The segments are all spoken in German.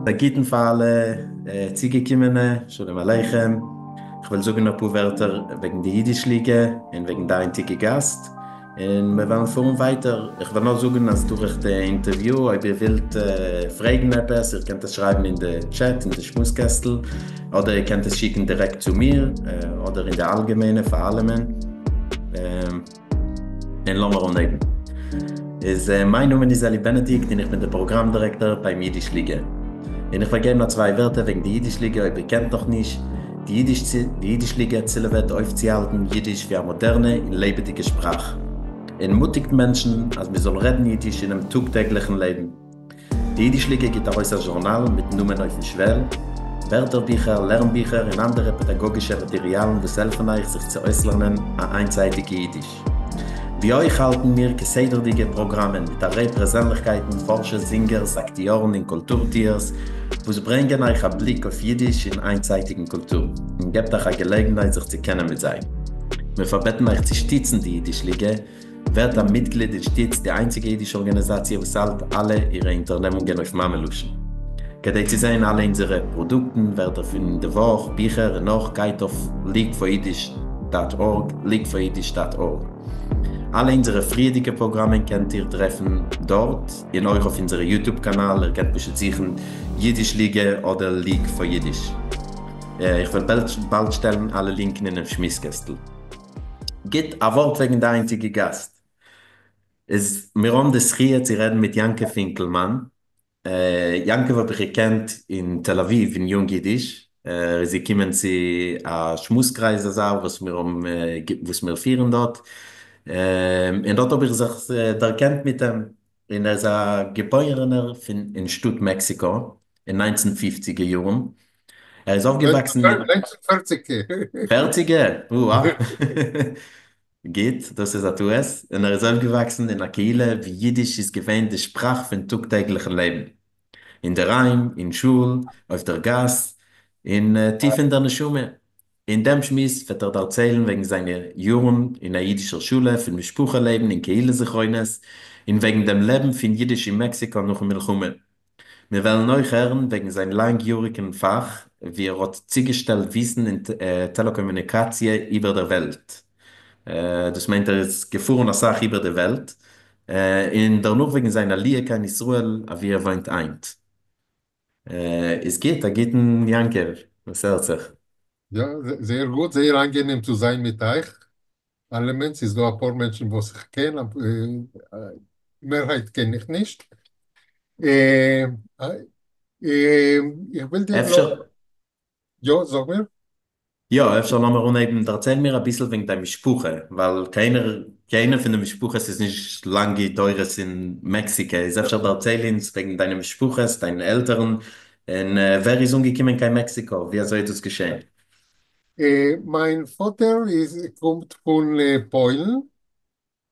Sagiten für alle, Zige Kimene, Shalom Aleichem. Ich will sagen ein paar Wörter wegen der Jiddisch-Liga und wegen der einzige Gast. Und wir werden fahren weiter. Ich will noch sagen, dass durch das Interview, ob ihr wollt Fragen etwas, ihr könnt es schreiben in den Chat, in den Schmutzkastel, oder ihr könnt es schicken direkt zu mir, oder in der Allgemeine, für alle Menschen. Und lassen wir umnehmen. Mein Name ist Ali Benedikt und ich bin der Programmdirektor beim Jiddisch-Liga. Und ich vergebe noch zwei Wörter wegen der Jiddisch-Liga, ihr kennt noch nicht. Die Jiddisch-Liga Ziele wird aufzuhalten, Jiddisch wie eine moderne und lebendige Sprache. Und mutigt Menschen, als wir sollen reden Jiddisch in einem tagtäglichen Leben. Die Jiddisch-Liga gibt auch ein Journal mit Nummern auf dem Schwell, Wörterbücher, Lernbücher und andere pädagogische Materialien, die helfen euch, sich zu äußern an einseitige Jiddisch. Bei euch halten wir gesäderliche Programme mit der Persönlichkeiten, Forscher, Singers, Akteuren und Kulturtiers, wo sie bringen euch einen Blick auf Jiddisch in einseitigen Kultur und gebt euch eine Gelegenheit, sich zu kennen mit sein. Wir verbeten euch zu stützen die Jiddisch-Liga, werdet ein Mitglied in Stütz, die einzige jüdische Organisation, die zahlt alle ihre Unternehmungen auf Mameluschen. Gedeiht sie sehen alle unsere Produkte, werden in der Woche, Bücher und noch geht auf leagueforjiddish.org, leagueforjiddish.org. Alle unsere friedige Programme könnt ihr treffen dort, in euch auf unserem YouTube-Kanal. Ihr könnt bestimmt sicher Jiddisch-Liga oder League für Jiddisch. Ich will bald stellen alle Links in den Schmisskastel. Geht ein Wort wegen der einzige Gast. Wir haben das hier zu reden mit Janke Finkelmann. Janke wird gekannt in Tel Aviv, in Jung Jiddisch. Sie kommen zu Schmusskreis, was wir führen dort. Und dort habe ich sich erkannt mit dem, in er Geborener in Stutt, Mexiko, in 1950er Jahren. Er ist aufgewachsen in 1940. 40er, geht, das ist etwas. Und er ist aufgewachsen in einer Kirche, wie Jiddisch ist gewähnt, die Sprache von tagtäglichen Leben. In der Heim, in Schule, auf der Gas, tief in der Schule. In dem Schmiss wird er erzählen wegen seiner Jahren in der jüdischen Schule, von dem Spuchenleben in Kehle-Sichoines, und wegen dem Leben von Jiddisch in Mexiko noch im Milchume. Wir wollen euch hören wegen seinem langjährigen Fach, wie er hat zugestellt Wissen in Telekommunikation über der Welt. Das meint er ist gefahren eine Sache über die Welt. In der noch wegen seiner Liebe kann Israel, wie er wohnt eint. Da geht ein Janker, was hört sich. Ja, sehr gut, sehr angenehm zu sein mit euch. Alle Menschen, es ist da ein paar Menschen, die ich kenne, aber Mehrheit kenne ich nicht. Äh, ich will dir noch, Efter, ja, sag mir. ja, efter noch mal eben, erzähl mir ein bisschen wegen deinem Sprache, weil keiner von den Sprachen ist nicht lange teures in Mexiko. Ist efter erzähl uns wegen deinem Sprache, deinen Eltern, und wer ist umgekommen in Mexiko? Wie soll das geschehen? Mein Vater kommt von Polen,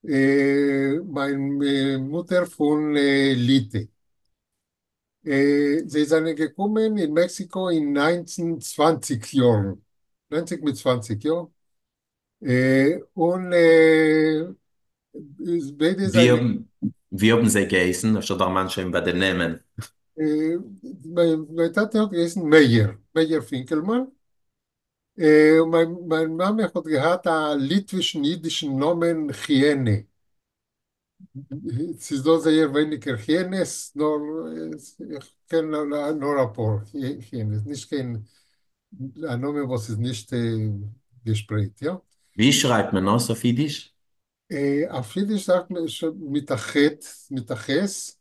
meine Mutter von Lite. Sie sind gekommen in Mexiko in 1920 Jahren. 90 mit 20 Jahren. Und beide Wie seine, haben, wie haben sie gegessen? Efter da manche bei den Namen. äh, mein Tate hat geheißen Meyer, Meyer Finkelmann. Mein Name hat gehabt einen litwischen, jüdischen Namen Chiene. Es ist da sehr weniger Chienes, nur ich kenne nur ein paar Chienes, nicht kein ein Name, was ist nicht gesprochen, ja. Wie schreibt man das auf Jiddisch? Auf Jiddisch sagt man schon mit der Ches,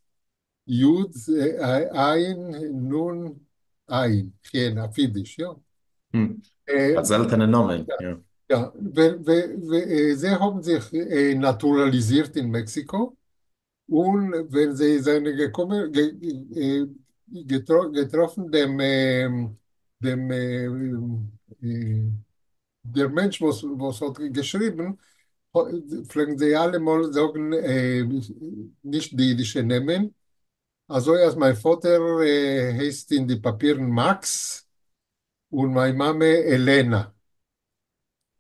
Jud, Ein, Nun, Ein, Chien, auf Jiddisch, ja. Hm. Äh, Ein seltener Name, ja. ja, sie haben sich naturalisiert in Mexiko und wenn sie sind gekommen, getroffen, äh, der Mensch, was hat geschrieben, pflegen sie alle mal sagen, nicht die jüdische Namen. Also erst mein Vater heißt in die Papieren Max und meine Mama Elena.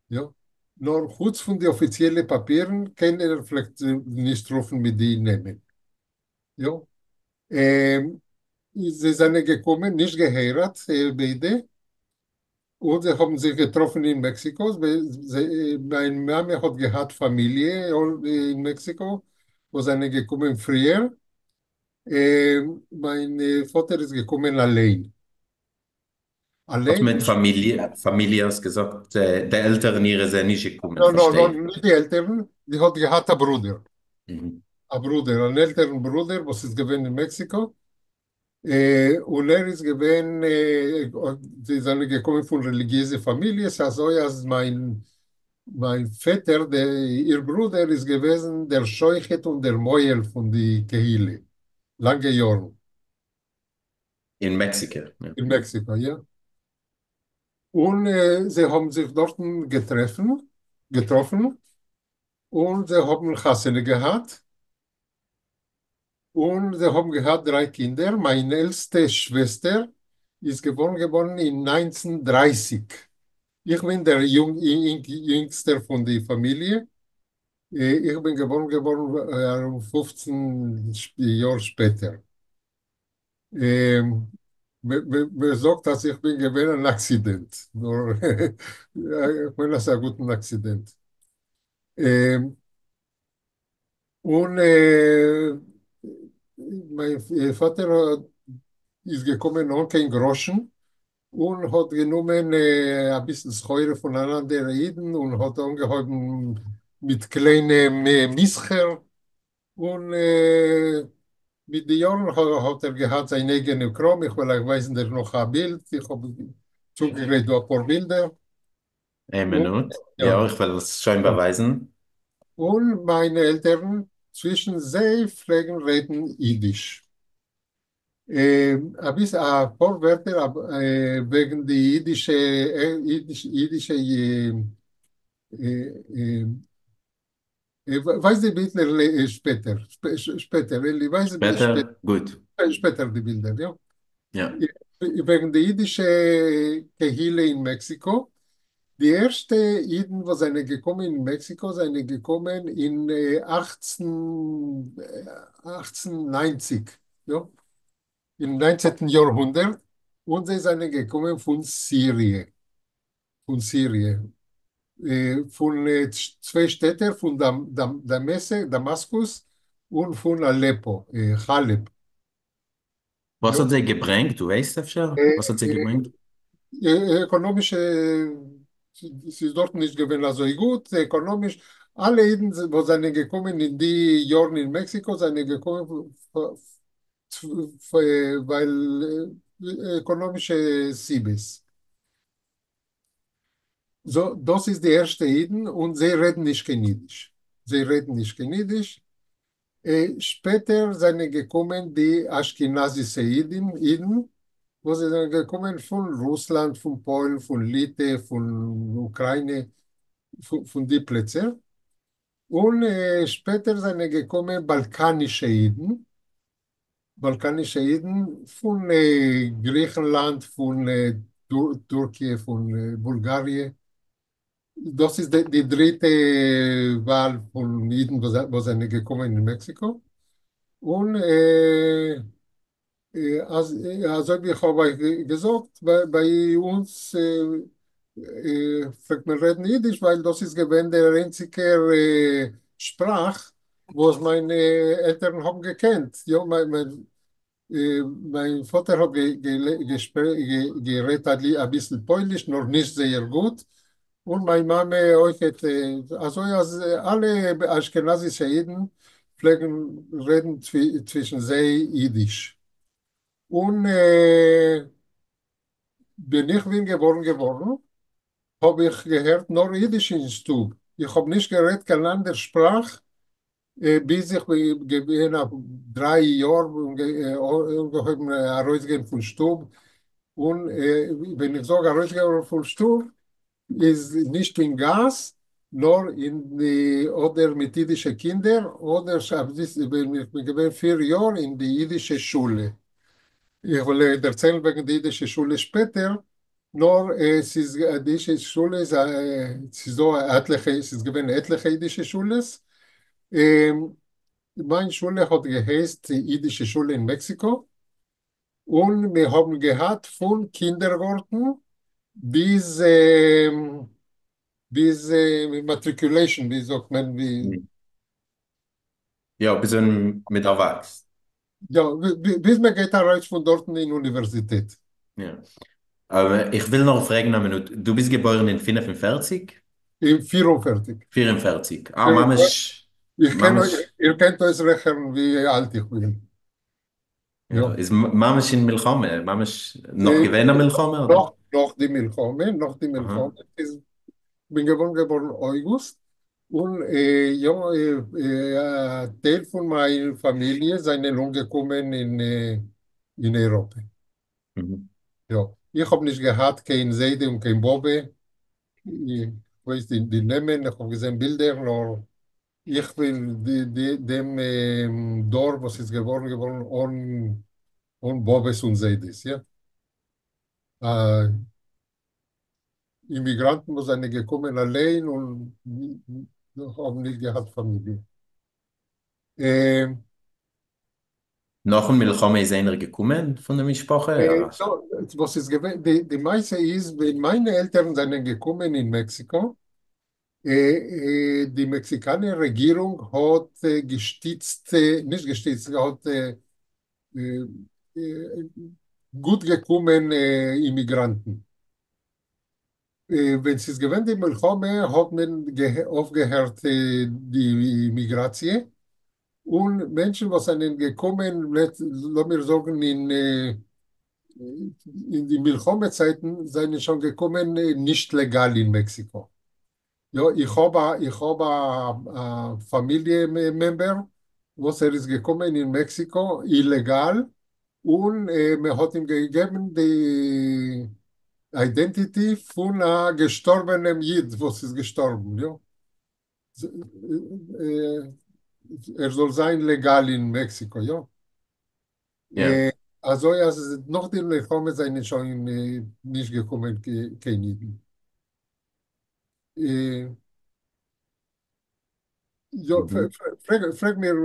Ja. Nur kurz von den offiziellen Papieren kann er vielleicht nicht rufen mit den Namen. Ja. Ähm, sie sind gekommen, nicht geheiratet, beide. Und sie haben sich getroffen in Mexiko. Meine Mama hat gehabt Familie in Mexiko, wo sind gekommen früher. Mein Vater ist gekommen allein. Was Allein mit ist, Familie hast gesagt, der Älteren ihre sind nicht gekommen, no, verstehe. nicht die Eltern, die hat gehabt einen Bruder. Mhm. Ein Bruder, einen älteren Bruder, was ist gewesen in Mexiko. Und er ist gewesen, sie sind gekommen von religiöser Familie, also als mein Vater, ihr Bruder, ist gewesen der Scheuchet und der Meuel von der Kehille, lange Jahre In Mexiko. Ja. in Mexiko, ja. Und sie haben sich dort getroffen und sie haben Chassene gehabt und sie haben gehabt drei Kinder. Meine älteste Schwester ist geboren in 1930. Ich bin der Jüngste von der Familie. Ich bin geboren 15 Jahre später. Ähm, man sagt, dass ich bin gewesen ein Accident. Nur, ja, ich meine, das ist ein guter Accident. Ähm, und mein Vater ist gekommen, ohne kein Groschen, und hat genommen ein bisschen Scheure von anderen Eden und hat angehoben mit kleinen Mischer. Und mit den Jahren hat er gehabt sein eigenes Chrome. Ich will euch weisen, der noch ein Bild. Ich habe zugeredet ein paar Bilder. Eine Und, Minute. Ja, ja. ich will das schon Ja. beweisen. Und meine Eltern zwischen sie pflegen reden Jiddisch. Ein paar Wörter wegen die jiddische weiß die Bilder später, später, ich weiß später, Später, gut. später die Bilder, ja. Ja. Wegen der jüdischen Kehille in Mexiko. Die erste Juden, die sind gekommen in Mexiko, sind gekommen in 1890, ja, im 19. Jahrhundert. Und sie sind gekommen von Syrien, von zwei Städten, von Damaskus und von Aleppo, Halep. Was Ja. hat sie gebracht? Du weißt das schon? Äh, Was hat sie äh, gebracht? ökonomisch, es ist dort nicht gewesen so gut, ökonomisch. Alle Jeden, wo sind gekommen in die Jahren in Mexiko, sind gekommen, weil ökonomische Siebes. So, das ist die erste Eden und sie reden nicht Chinesisch. Sie reden nicht Chinesisch. Später sind gekommen die Ashkenazische Eden, wo sie sind gekommen von Russland, von Polen, von Litauen, von Ukraine, von den Plätzen. Und später sind gekommen balkanische Eden von Griechenland, von Türkei, von Bulgarien. Das ist die dritte Wahl von Eden, wo sind gekommen in Mexiko. Und also wie ich habe gesagt, bei uns fragt man reden Jiddisch, weil das ist gewesen der einzige Sprach, was meine Eltern haben gekannt. Ja, mein Vater hat geredet ein bisschen Polnisch, noch nicht sehr gut. Und meine Mama auch hat, also ja, alle Aschkenazische Jiden pflegen reden zwischen sie Jiddisch. Und wenn ich bin geworden, habe ich gehört nur Jiddisch in Stub. Ich habe nicht geredet keine andere Sprache, bis ich gewesen habe 3 Jahre ungefähr rausgehen von Stub. Und wenn ich sage rausgehen von Stub, ist nicht in Gas, nur in die, oder mit jüdischen Kindern, oder wenn ich bin gewesen 4 Jahre in die jüdische Schule. Ich will erzählen wegen der jüdischen Schule später. Nur es ist, die jüdische Schule ist, es ist so etliche, es ist gewesen etliche jüdische Schulen. Ähm, Meine Schule hat geheißen die jüdische Schule in Mexiko. Und wir haben gehabt von Kindergarten bis, Matriculation, wie sagt man, Mhm. Ja, bis wenn mit erwachsen. ja, bis man geht raus von dort in die Universität. Ja. Aber ich will noch fragen, eine Minute. Du bist geboren in 45? In 44. 44. Ah, Äh, Mama ist, Ihr könnt euch rechnen, wie alt ich bin. ja, Ja. Mama ist in Milchome. Mama ist noch Äh, gewähnt Milchome, oder? noch die Milchome, noch die Aha. Milchome. Ich bin geboren August. Und ja, Teil von meiner Familie sind nun gekommen in Europa. Mhm. Ja. Ich habe nicht gehabt, kein Seide und kein Bobbe. Ich weiß die Namen, ich habe gesehen Bilder, nur ich will dem Dorf, was ist geworden, und Bobes und Seides. Ja? Äh, Immigranten, wo sind gekommen allein und haben nicht gehabt Familie. Äh, Nach dem Milchome ist einer gekommen von der Sprache, ja. so, was ist die meiste ist, wenn meine Eltern sind gekommen in Mexiko, die mexikanische Regierung hat gestützt, nicht gestützt, hat äh, äh, gut gekommen Immigranten. Wenn es gewähnt die Milchome, hat man aufgehört die Migration. Und Menschen, was sind gekommen, lass mir sagen, in die Milchome-Zeiten, sind schon gekommen, nicht legal in Mexiko. Ja, ich habe Familienmember, was ist gekommen in Mexiko, illegal. Und man hat ihm gegeben die Identity von einem gestorbenen Jid, was ist gestorben. Ja. Äh, Er soll sein legal in Mexiko, ja. Ja. Äh, also noch die Reformen sind schon nicht gekommen, kein Jiden. Äh, ja, Mhm. frag mir,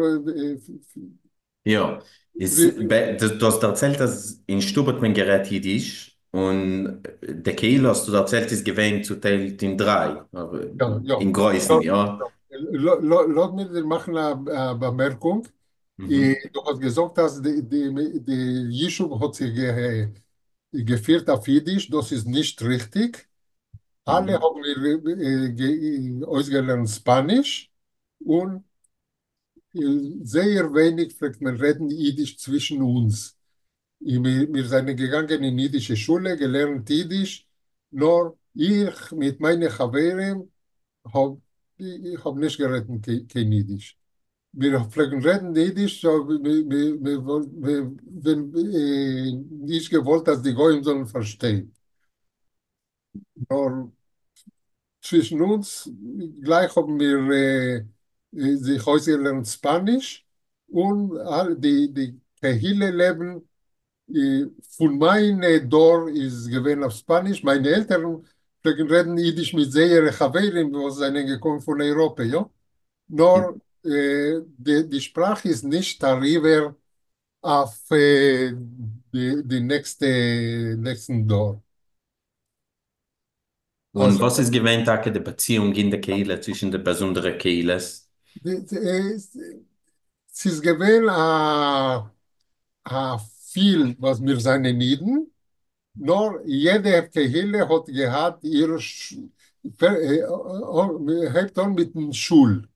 Ja. wie, Du hast erzählt, dass in Stuttgart mein Gerät Jiddisch und der Keil hast du erzählt, ist gewähnt zuteilt in drei, aber ja, ja. in Größen, Ja, ja. ja. Lass mir dir machen eine Bemerkung. Mhm. Du hast gesagt, dass die Yishuv hat sich geführt auf Jiddisch. Das ist nicht richtig. Alle Mhm. haben ausgelernt Spanisch und sehr wenig vielleicht man reden Jiddisch zwischen uns. Wir sind gegangen in jiddische Schule, gelernt Jiddisch, nur ich mit meinen Chaveren habe ich hab nicht geredet kein Jiddisch. Wir pflegen reden Jiddisch, so nicht gewollt, dass die Goyim sollen verstehen. Nur zwischen uns, gleich haben wir sich ausgelernt Spanisch und die Kehille leben von meinem Dorf ist gewesen auf Spanisch. Meine Eltern reden Jiddisch mit sehr Chaveren, die sind gekommen von Europa, ja. Nur die Sprache ist nicht darüber auf die nächsten Dorf. Und Also was ist gewähnt, Tage der Beziehung in der Kehle zwischen den besonderen Kehles? es ist gewesen viel, was wir seinen Nieden. Nur jede Kehle hat gehabt hat auch mit dem Schul.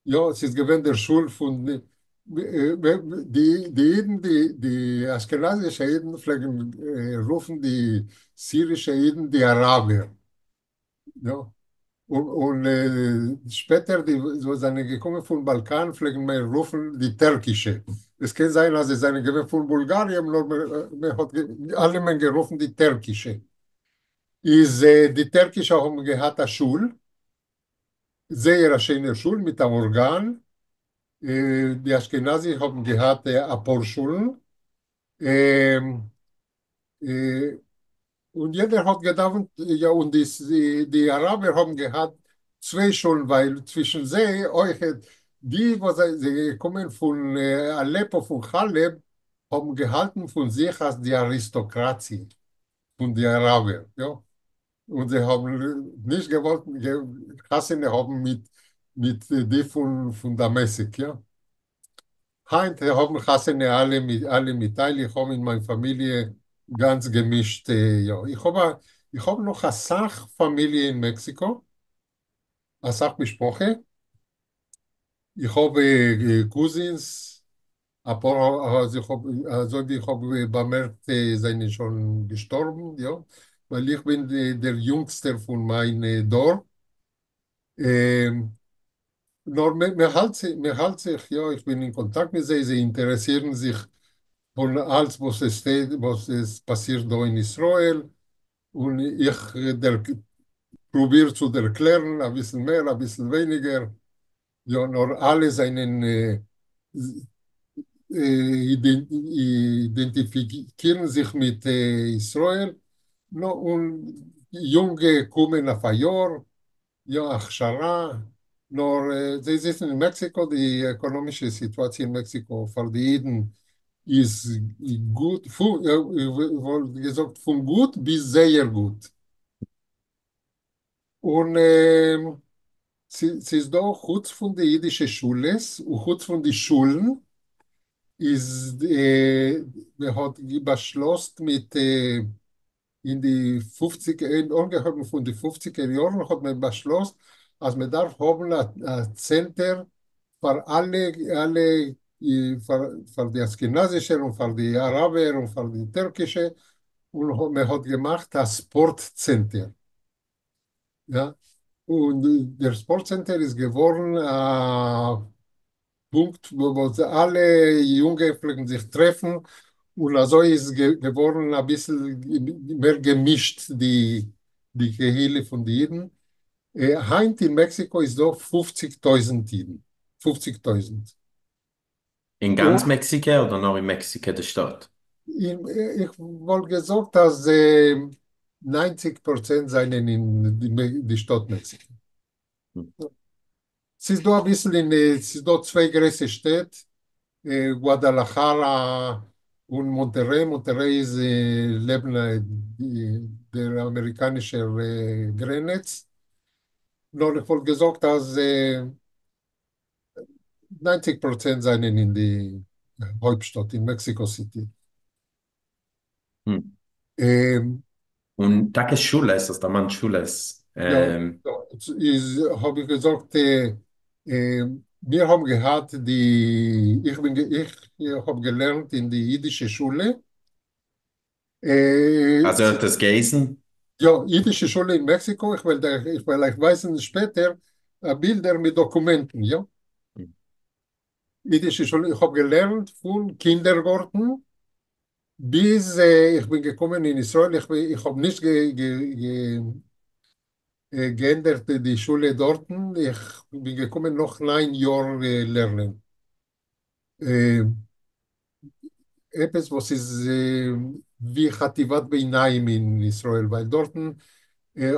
Ja, es ist gewesen der Schul von die Jiden, die aschkenasischen Jiden pflegen, rufen die syrischen Jiden die Araber. Ja. Und später, die so sind gekommen vom Balkan, pflegen wir rufen die türkische. Es kann sein, dass sie sind gekommen von Bulgarien, nur man hat alle men gerufen die türkische. Die türkische haben gehabt eine Schule, sehr schöne Schule mit einem Organ. Die Ashkenazi haben gehabt ein paar Schulen. Ähm, äh, und jeder hat gedacht, ja, und die Araber haben gehabt zwei Schulen, weil zwischen sie, euch, die, was sie kommen von Aleppo, von Haleb, haben gehalten von sich als die Aristokratie, von den Arabern, ja. Und sie haben nicht gewollt, Hassene haben mit die von Damasik, ja. Heute haben Hassene alle mit Teil. Ich habe in meiner Familie ganz gemischt, ja. Ich habe noch eine Sachfamilie in Mexiko, eine Sachbesproche. Ich habe Cousins, aber ich habe bemerkt, sind schon gestorben, ja, weil ich bin der Jüngste von meinem Dorf. Ähm, Nur mir hält sich, ja, ich bin in Kontakt mit sie, sie interessieren sich von alles, was es steht, was es passiert da in Israel. Und ich probiere zu erklären, ein bisschen mehr, ein bisschen weniger. Ja, nur alle seinen identifizieren sich mit Israel. No, und Junge kommen auf ein Jahr, ja, הכשרה. Nur, sie sitzen in Mexiko, die ökonomische Situation in Mexiko für die Jeden ist gut, ich wollte gesagt, von gut bis sehr gut. Und sie ist da kurz von der jüdischen Schule und kurz von den Schulen ist, man hat beschlossen mit in die 50er, ungefähr von den 50er Jahren hat man beschlossen, als man darf haben ein Center für für die Askenazische und für die Araber und für die Türkische und man hat gemacht das Sportcenter. Ja? Und der Sportcenter ist geworden Punkt, wo sie alle Jungen pflegen sich treffen und also ist geworden ein bisschen mehr gemischt, die Gehille von den Jeden. Heint in Mexiko ist so 50.000 Jeden. 50.000. In ganz Und Mexiko oder noch in Mexiko, der Stadt? ich wollte gesagt, dass 90% seien in die Stadt Mexiko. Hm. Es ist da ein bisschen es ist da zwei große Städte. Guadalajara und Monterrey. Monterrey ist neben der amerikanischen Grenze. Nur ich wollte gesagt, dass 90% seien in die Hauptstadt, in Mexico City. Hm. Ähm, Und da ist Schules, also da man Schules. ja, habe ich gesagt, wir haben gehabt, ich habe gelernt in die jüdische Schule. Äh, Also das Geisen. Ja, jüdische Schule in Mexiko, ich weiß später Bilder mit Dokumenten, ja. Hm. Jüdische Schule, ich habe gelernt von Kindergarten bis ich bin gekommen in Israel. Ich habe nicht geändert die Schule dort. Ich bin gekommen noch 9 Jahre lernen. Äh, Etwas, was ist wie Chativat Beinaim in Israel, weil dort äh,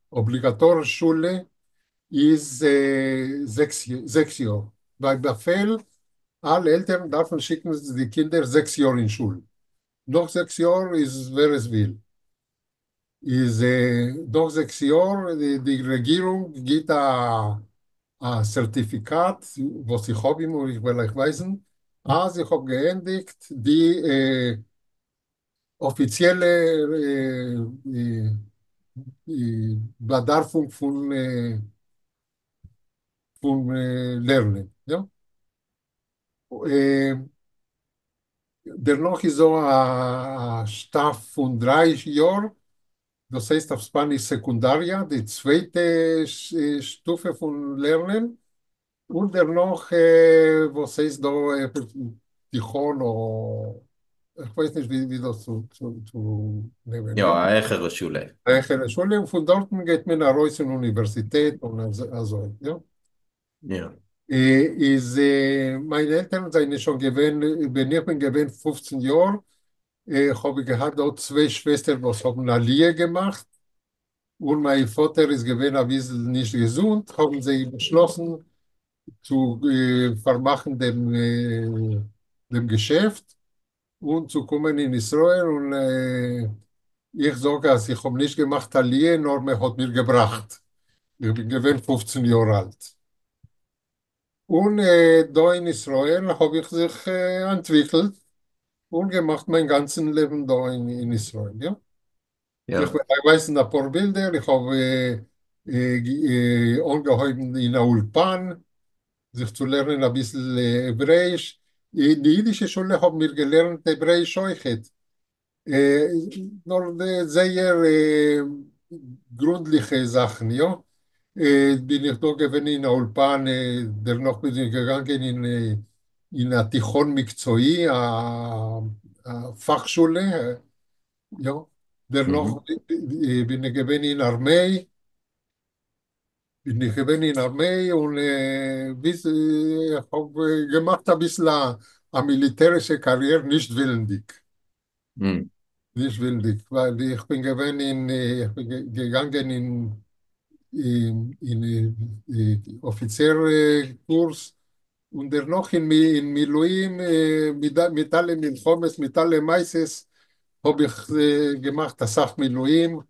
Obligatorschule ist 6 Jahre. Bei Befehl, alle Eltern dürfen schicken die Kinder 6 Jahre in Schule. Noch 6 Jahre ist, wer es will. Ist, noch 6 Jahre, die Regierung gibt ein Zertifikat, was ich habe, ich will euch weisen. Also ich habe geendigt die offizielle Bedarfung von Lernen. Ja? Äh, Dennoch ist so ein Stab von 3 Jahren, das heißt auf Spanisch Secundaria, die zweite Stufe von Lernen. Und dennoch, was heißt da, Tichon oder ich weiß nicht, wie das zu nehmen. Ja? Ja, eine ältere Schule. Schule und von dort geht man nach Reus in Universität und also, ja. Ja. Meine Eltern sind schon gewesen, wenn ich bin gewesen 15 Jahre, habe ich gehabt dort zwei Schwestern, die haben eine Lehre gemacht und mein Vater ist gewesen ein bisschen nicht gesund, haben sie beschlossen, zu vermachen dem Geschäft und zu kommen in Israel. Und ich sage, also ich habe nicht gemacht Aliyah, nur man hat mir gebracht. Ich bin gewesen 15 Jahre alt. Und da in Israel habe ich sich entwickelt und gemacht mein ganzes Leben da in Israel. Ja? Ich Ja. weiß ein paar Bilder, ich habe angehoben in der Ulpan, sich zu lernen ein bisschen Hebräisch. In der jüdischen Schule haben wir gelernt Hebräisch auch. Äh, Nur sehr gründliche Sachen, ja. Bin ich da gewesen in der Ulpan, danach bin ich gegangen in eine Tichon Mikzoi, eine Fachschule, ja. Danach Mhm. bin ich gewesen in Armee, bin ich gewesen in Armee und habe gemacht ein bisschen eine militärische Karriere, nicht willendig. Mhm. Nicht willendig, weil ich bin gewesen ich bin gegangen in Offizierkurs und danach in Miluim, mit allen Milchomes, mit allen Meises, habe ich gemacht, das sagt Miluim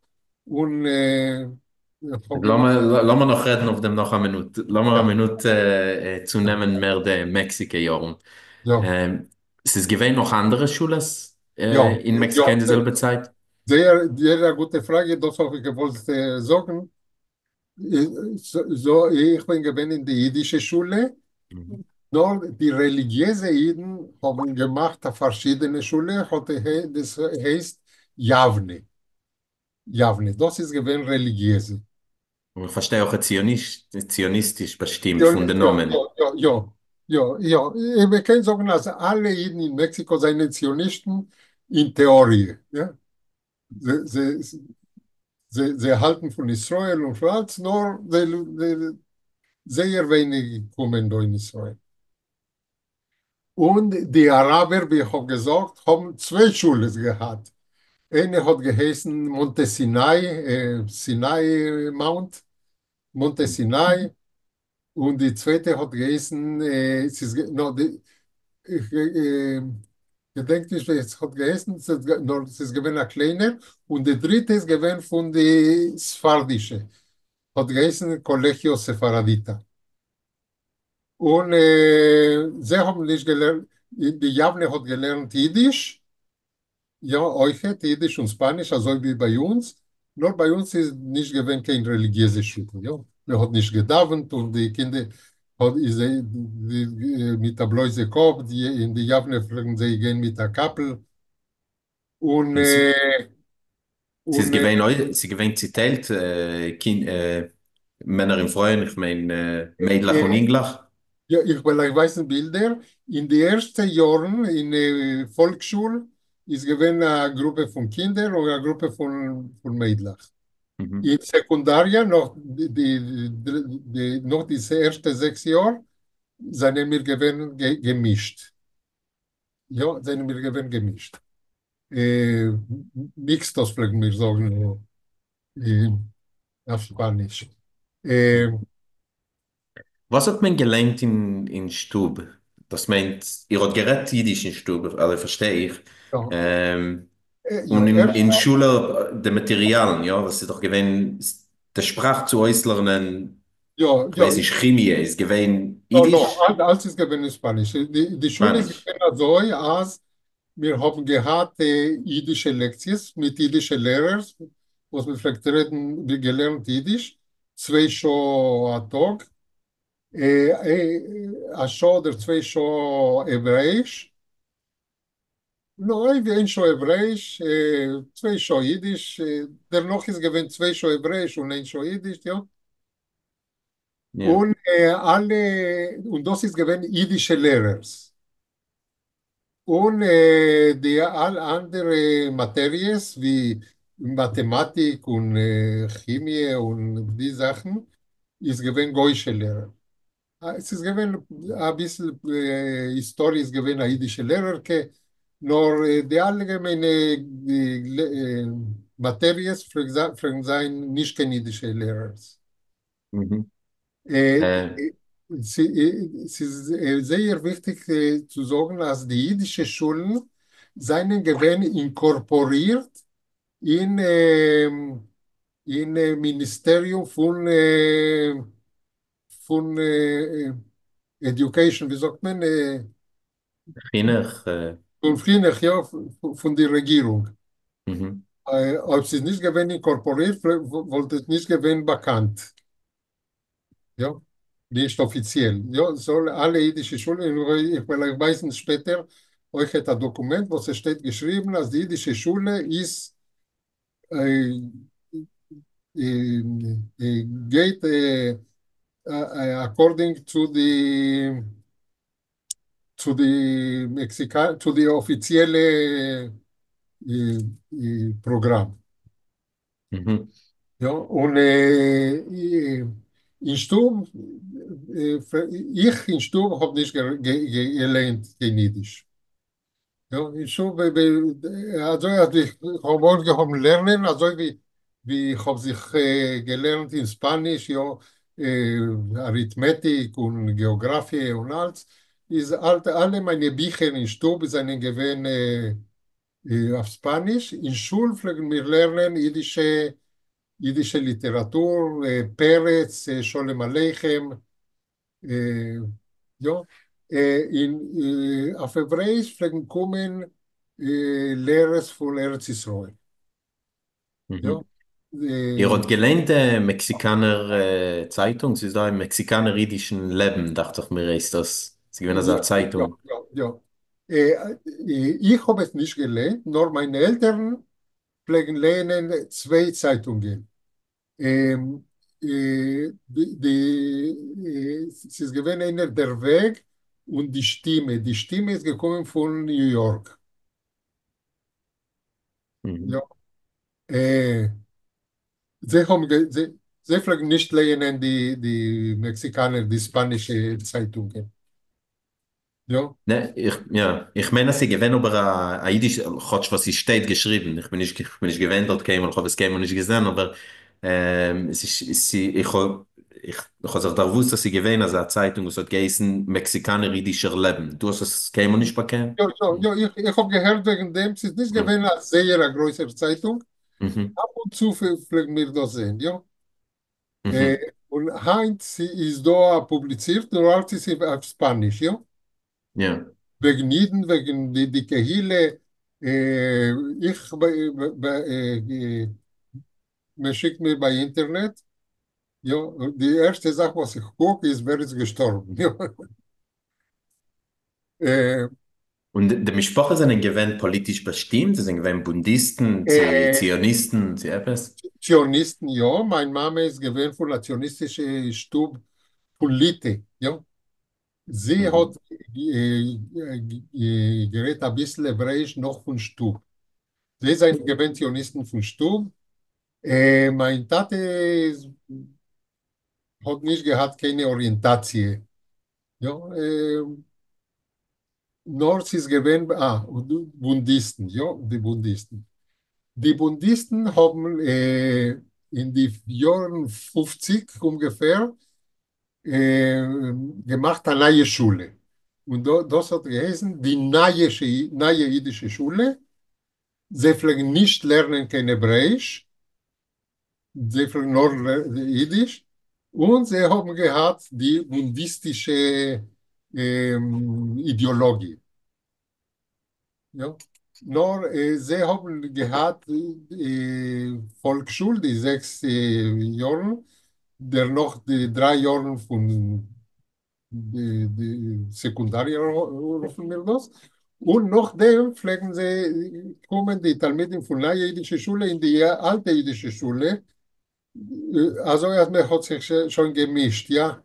und ich habe gemacht, Lass mal noch reden auf dem noch eine Minute. Lass mal eine ja, Minute zu nehmen, mehr der Mexiko-Jahren. ja, Ähm, ist es gewesen noch andere Schulen ja, in Mexiko ja, in derselben Zeit? sehr gute Frage, das habe ich gewollt sagen. Ich bin gewesen in die jüdische Schule. Mhm. Nur die religiösen Juden haben gemacht eine verschiedene Schule, das heißt Javne. Javne, das ist gewesen religiöse. Und ich verstehe auch zionistisch bestimmt Ja, von den ja, Namen. ja, ja, ja, ja. Wir können sagen, dass alle Juden in Mexiko seien Zionisten in Theorie. Ja? Sie halten von Israel und von alles, nur sehr wenig kommen da in Israel. Und die Araber, wie ich habe gesagt, haben zwei Schulen gehabt. Eine hat geheißen Monte Sinai, Sinai Mount, Monte Sinai. Und die zweite hat geheißen, no, ich gedenke nicht, es hat geheißen, es ist gewesen ein kleiner. Und die dritte ist gewesen von die Sfardische, hat geheißen Colegio Sefaradita. Und sie haben nicht gelernt, die Javne hat gelernt Jiddisch. Ja, euch Jiddisch und Spanisch, also wie bei uns. Nur bei uns ist nicht gewesen kein religiöses Schule. Ja. Wir hat nicht gedauert und die Kinder hat, mit der Bläuse Kopf, die in die Javne fliegen, sie gehen mit der Kappel. Und, Und sie ist und gewesen, sie gewesen zitiert, Männer und Frauen, ich meine, Mädchen und äh, Englisch. ja, ich weiß nicht Bilder. In den ersten Jahren in der Volksschule ist gewesen eine Gruppe von Kindern und eine Gruppe von Mädchen. Mhm. In Sekundaria, noch diese ersten 6 Jahre, sind wir gewesen gemischt. Ja, sind wir gewesen gemischt. Äh, Mixtos, pflegen wir sagen, äh, auf Spanisch. Äh, Was hat man gelernt in Stub? Das meint, ihr habt geredet Jiddisch in Stub, also verstehe ich. ja, Ähm, ja, und in Schule, die Materialien, ja, was ist doch gewesen, der Sprach zu äußern, ja, ich ja, weiß nicht, Chemie, ist gewesen no, no, Jiddisch, alles ist gewesen in Spanisch. Die Schule ist Spanisch. gewesen so, als wir haben gehabt jüdische Lektionen mit jüdischen Lehrern, was wir vielleicht reden, wir gelernt Jiddisch, 2 Stunden am Tag, eine Stunde oder 2 Stunden Hebräisch, nein, wie 1 Stunde Hebräisch, 2 Stunden Jiddisch, dennoch ist gewesen 2 Stunden Hebräisch und 1 Stunde Jiddisch, ja. Ja. Und das ist gewesen jüdische Lehrer. Und die all andere Materies wie Mathematik und Chemie und die Sachen ist gewesen goische Lehrer. Es ist gewesen ein bisschen Historie ist gewesen ein jüdischer Lehrer, nur die allgemeine Materies fragen sein nicht kein jüdische Lehrer. Mhm. Äh, Äh, es ist sehr wichtig zu sagen, dass die jüdischen Schulen seien gewesen inkorporiert in, Ministerium von Education, wie sagt man, Kinder, von früher, ja, von der Regierung. mhm. Ob sie nicht gewesen inkorporiert, wollte es nicht gewesen bekannt. Ja, nicht offiziell. Ja, soll alle jüdische Schulen, ich will weiß nicht später, euch hat ein Dokument, wo es steht geschrieben, dass die jüdische Schule ist, äh, geht according to the offizielle Programm. Mhm. Ja, und in Sturm, ich in Sturm habe nicht gelernt, kein Jiddisch. Ja, in Sturm, also ich habe angefangen lernen, also wie ich habe sich gelernt in Spanisch, ja, Arithmetik und Geografie und alles, ist alle meine Bücher in Sturm sind gewesen auf Spanisch. In Schule pflegen wir lernen jiddische Literatur, Peretz, Sholem Aleichem, äh, ja. Auf Hebräisch pflegen kommen Lehrers von Eretz Israel. Ja. Mhm. Ihr Äh, habt gelernt, Mexikaner Zeitung, sie ist da im Mexikaner-jüdischen Leben, dachte ich mir, ist das, sie gewinnen so ja, eine ja, Zeitung. ja, ja. Ich habe es nicht gelernt, nur meine Eltern pflegen lernen zwei Zeitungen. Ähm, es ist gewesen einer der Weg und die Stimme. Die Stimme ist gekommen von New York. Ja. Mhm. Äh, sie fragen nicht lernen die Mexikaner, die spanische Zeitungen. Ja. Ne, ich meine, sie gewinnen aber ein Jiddisch, Gott, was sie steht geschrieben. Ich bin nicht gewähnt dort, käme, ich habe es käme nicht gesehen, aber ich habe sich da gewusst, dass sie gewinnen, also eine Zeitung, es hat geheißen, Mexikaner-jüdischer Leben. Du hast es käme nicht bekannt? Ja, ja, ja, ich habe gehört wegen dem, es ist nicht Mhm. gewesen als sehr eine größere Zeitung. Mhm. Ab und zu fliegen wir das sehen. Ja. Äh, Mhm. und Heinz ist da publiziert, nur alt ist auf Spanisch. Ja. Ja. Wegen Jeden, wegen die Kehille. Ich man schickt mir bei Internet, ja, und die erste Sache, was ich gucke, ist, wer ist gestorben. Ja. Äh, Und die Mischproche sind gewähnt politisch bestimmt, sie sind gewähnt Bundisten, sie äh, Zionisten, sie etwas. Zionisten, ja, meine Mama ist gewählt von der zionistischen Stube von Litte, ja. Sie Mhm. hat geredet ein bisschen Hebräisch noch von Stub. Sie sind gewählt Zionisten von Stub. Mein Tate hat nicht gehabt, keine Orientatie. Ja, nur sie ist gewählt, und die Bundisten, ja, die Bundisten. Die Bundisten haben in den Jahren 50 ungefähr äh, gemacht eine neue Schule. Und das hat geheißen, die neue jüdische Schule. Sie pflegen nicht lernen kein Hebräisch, sie pflegen nur Jiddisch. Und sie haben gehabt die bundistische Ideologie. Ja. Nur, sie haben gehabt Volksschule, die 6 Jahre, der noch die 3 Jahre von die Sekundarjahr rufen wir das. Und nachdem pflegen sie, kommen die Talmidim von der jüdischen Schule in die alte jüdische Schule. Also erstmal hat sich schon gemischt, ja.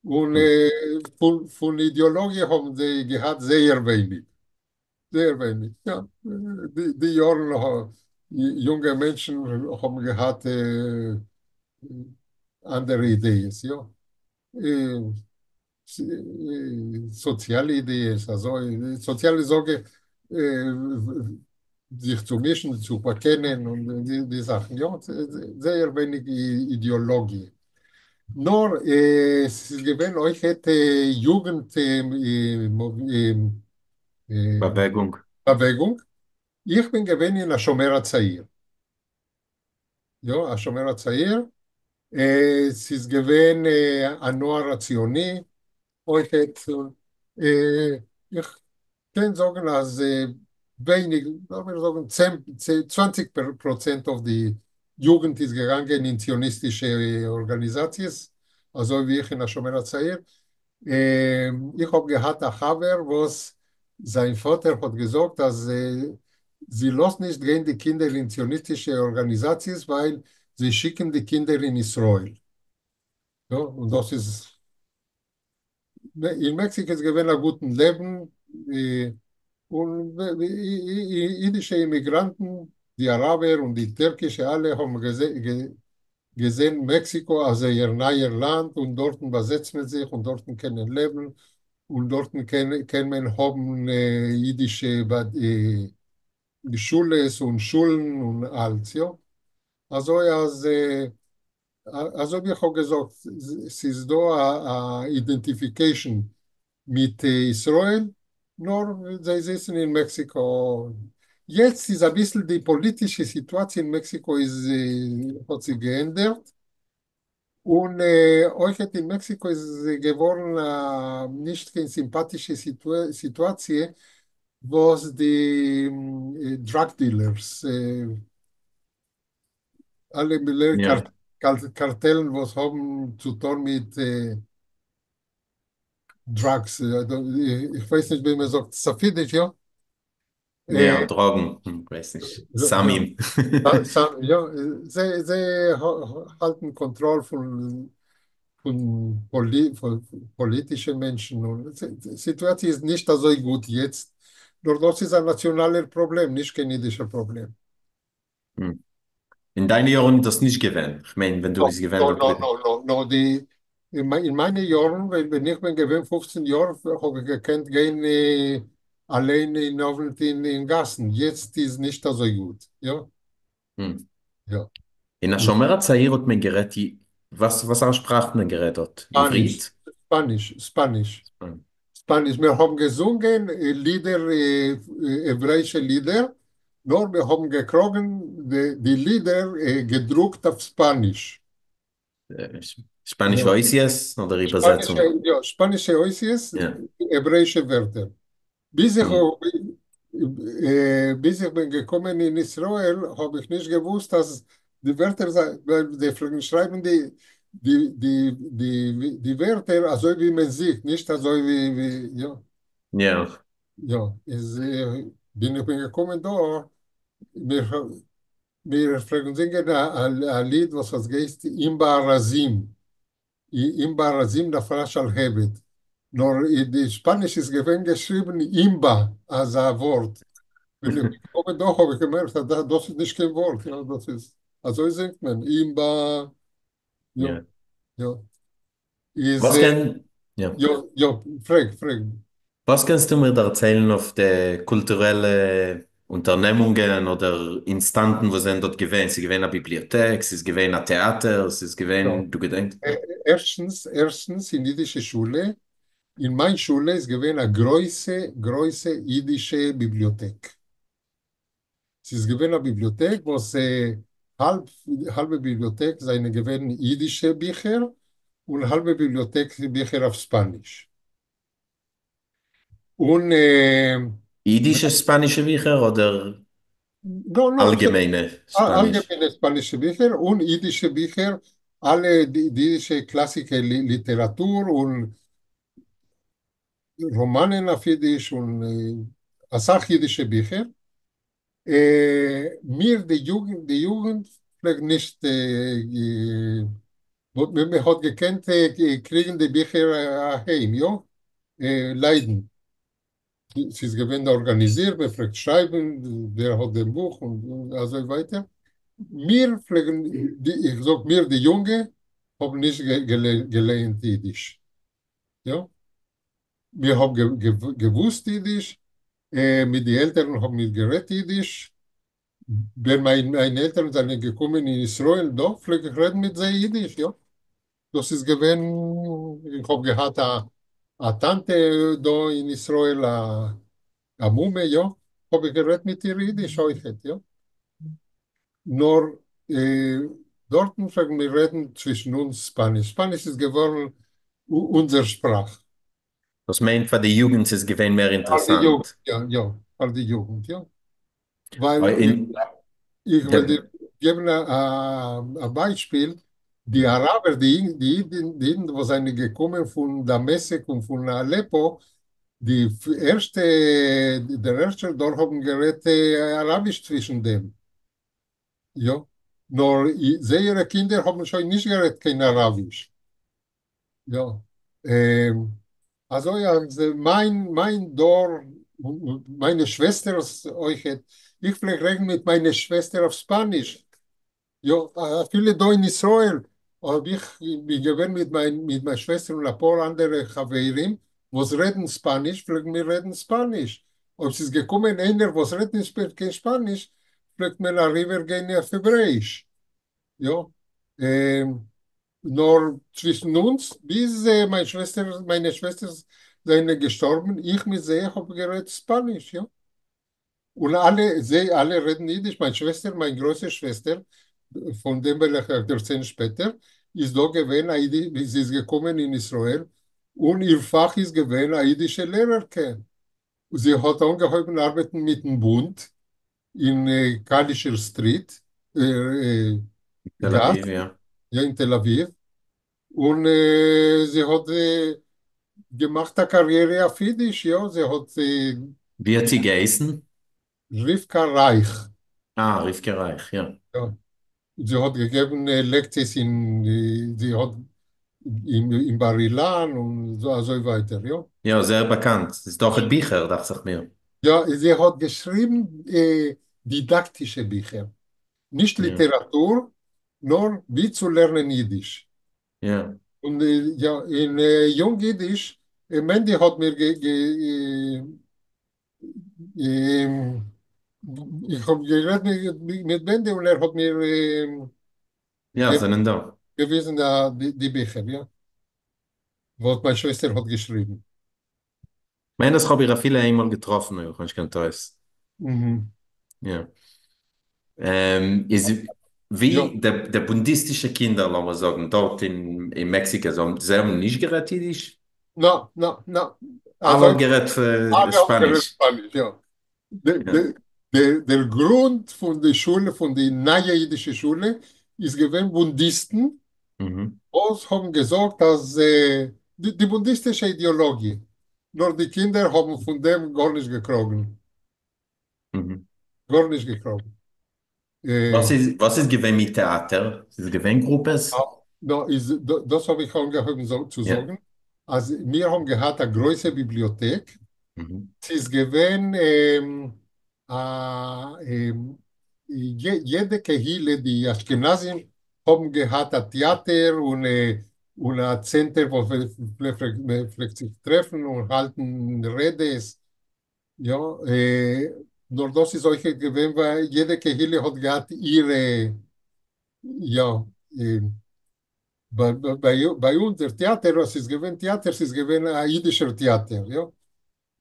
Und Mhm. von Ideologie haben sie gehabt sehr wenig. Sehr wenig, ja. Die Jahre, die junge Menschen haben gehabt andere Ideen, ja. Äh, soziale Ideen, also soziale Sorge, äh, sich zu mischen, zu erkennen und die Sachen, ja, sehr wenig Ideologie. Nur, es ist gewesen, euch hätte Jugend äh, Bewegung. Bewegung. Ich bin gewesen in השומר הצעיר. Ja, השומר הצעיר. Es ist gewesen הנוער הציוני. Euch hätte, ich kann sagen, als wenig, sagen wir sagen, 20% of die Jugend ist gegangen in zionistische Organisationen, also wie ich in der Shomer HaTzair. Ich habe gehabt einen Haber, was sein Vater hat gesagt, dass sie lassen nicht gehen die Kinder in zionistische Organisationen, weil sie schicken die Kinder in Israel. Ja, und das ist, in Mexiko ist gewesen ein gutes Leben. Und die jüdische Immigranten, die Araber und die Türkische, alle haben gesehen Mexiko als ihr neues Land und dort besetzt man sich und dort können leben und dort kann man haben jüdische Schulen und Schulen und alles. Ja. Also, also wie ich habe gesagt, es ist da eine Identification mit Israel, nur sie sitzen in Mexiko. Jetzt ist ein bisschen die politische Situation in Mexiko hat sich geändert. Und euch in Mexiko ist geworden nicht eine sympathische Situation, wo es die Drug Dealers, alle Ja, Kartellen, was haben zu tun mit Drugs. Ich weiß nicht, wie man sagt, Safidisch, ja? ja, Äh, Drogen, weiß nicht. ja, Samim. ja, sie halten Kontrolle von politischen Menschen. Und die Situation ist nicht so gut jetzt. Nur das ist ein nationales Problem, nicht kein jüdisches Problem. Hm. In deinen Jahren das nicht gewähnt. Ich meine, wenn du No, bist gewähnt, no, dann no, no, no, no. In meinen Jahren, wenn ich bin gewesen, 15 Jahre, habe ich gekannt, gehen allein in Gassen. Jetzt ist nicht so gut. Ja, hm. ja. In der Shomer HaTzair hat man gerät, was auch Sprachen man gerät hat? Spanisch, Ivrit? Spanisch. Hm. Spanisch. Wir haben gesungen Lieder, hebräische Lieder, nur wir haben gekriegt die Lieder gedruckt auf Spanisch. Äh, Spanisch Ja. weiß ich es oder Übersetzung? Spanische Oasis, Ja. hebräische Wörter. Bis ich, Hm. bis ich bin gekommen in Israel, habe ich nicht gewusst, dass die Wörter, weil die schreiben die Wörter, also wie man sieht, nicht also ja, Ja. ja, bin ich bin gekommen da, wir, wir fragen singen ein Lied, was heißt, Imba Razim. Imba Razim, der Flash al-Hebet. Nur in die Spanisch ist gewinn geschrieben Imba als ein Wort. Wenn ich komme doch, habe ich gemerkt, das ist nicht kein Wort. Ja, das ist, also singt man Imba, ja, Ja. ja. Ist, Was kann, ja. ja, ja, frag. Was kannst du mir da erzählen auf die kulturelle Unternehmungen oder Instanten, wo sind dort gewesen? Sie gewesen eine Bibliothek, sie ist gewesen ein Theater, sie ist Ja. gewesen, du gedenkst? Erstens in jüdische Schule, in meiner Schule ist gewesen eine große jüdische Bibliothek. Es ist gewesen eine Bibliothek, wo sie halbe Bibliothek seine gewesen jüdische Bücher und halbe Bibliothek Bücher auf Spanisch. Und Jiddische spanische Bücher oder no, no, allgemeine Spanisch? allgemeine spanische Bücher und jüdische Bücher, alle die jüdische klassische Literatur und Romanen auf Jiddisch und Asach jüdische Bücher. Die Jugend vielleicht nicht, man hat gekannt, kriegen die Bücher heim, ja, leiden. Sie ist gewinn organisiert, man fragt schreiben, der hat ein Buch und also weiter. Wir pflegen, ich sag mir, die Junge, haben nicht gelernt Jiddisch. Ja? Wir haben gewusst Jiddisch, mit den Eltern haben wir geredet Jiddisch. Wenn meine Eltern sind gekommen in Israel, doch, pflege ich reden mit sie Jiddisch, ja. das ist gewesen, ich habe gehabt, eine Tante da in Israel, eine Mumme, ja, habe ich geredet mit ihr Jiddisch heute, ja. Nur dort fragen wir reden zwischen uns Spanisch. Spanisch ist geworden unsere Sprache. Das meint für die Jugend ist gewesen mehr Für die Jugend, interessant. ja, ja, für die Jugend, ja. Weil Aber in ich will dir der, geben ein Beispiel. Die Araber, die wo sind gekommen von Damaskus und von Aleppo, der erste dort haben geredet Arabisch zwischen dem. Ja. Nur ihre Kinder haben schon nicht geredet kein Arabisch. Ja. Ähm, also ja, also mein Dorf, meine Schwester, ich vielleicht reden mit meiner Schwester auf Spanisch. Ja, viele da in Israel. Aber ich bin gewesen mit meiner Schwester und ein paar andere Chaverim, was reden Spanisch, vielleicht wir reden Spanisch. Ob es ist gekommen, einer, was reden kein Spanisch, vielleicht wir rüber gehen auf Hebräisch. Ja. Ähm, nur zwischen uns, bis meine Schwester sind gestorben, ich mit sie habe geredet Spanisch, ja. Und alle reden Jiddisch. Meine Schwester, meine große Schwester, von dem will ich erzählen später, ist da gewesen, sie ist gekommen in Israel und ihr Fach ist gewesen, eine jiddische Lehrerke. Sie hat angefangen arbeiten mit dem Bund in Kalischer Street, Tel Gas, Aviv, ja. ja, in Tel Aviv. Und sie hat gemacht eine Karriere auf Jiddisch, ja. Sie hat Wie hat sie geheißen? Rivka Reich. Ah, Rivke Reich, ja. Ja. Sie hat gegeben Lektionen sie hat in Bar-Ilan und so weiter. Ja. Ja, sehr bekannt. Das ist doch ein Bücher, dachte ich mir. Ja, sie hat geschrieben didaktische Bücher. Nicht Ja, Literatur, nur wie zu lernen Jiddisch. ja. Und ja, in Jung-Jiddisch, Mandy hat mir ähm, ich habe geredet mit Mandy und er hat mir Ja, sind da. gewesen, die Bücher, ja, was meine Schwester hat geschrieben. Ich meine, das habe ich ja viele einmal getroffen, ja, kannst du ganz Mhm. ja. Ist Ja, wie der bundistische Kinder, lassen wir sagen, dort in Mexiko, so, sie haben nicht geredet Jiddisch, na, na, na. aber Also, geredet alle haben geredet Spanisch. Spanisch, ja. Der, Ja. der, der Grund von der Schule, von der neuen jüdischen Schule, ist gewesen, Bundisten, Mhm. die haben gesagt, dass die bundistische Ideologie, nur die Kinder haben von dem gar nicht gekriegt. Mhm. Gar nicht gekriegt. Äh, Was ist gewesen mit Theater? Ist es gewesen Gruppes? das habe ich angefangen zu Ja. sagen. Also, wir haben gehabt eine große Bibliothek. Mhm. Es ist gewesen, jede Kehille, die Ashkenazim haben gehabt, ein Theater und ein Center, wo wir vielleicht sich treffen und halten Redes. Ja, nur das ist solche gewesen, weil jede Kehille hat gehabt ihre, ja, bei uns der Theater, was ist gewesen, Theater, es ist gewesen ein jüdischer Theater, ja.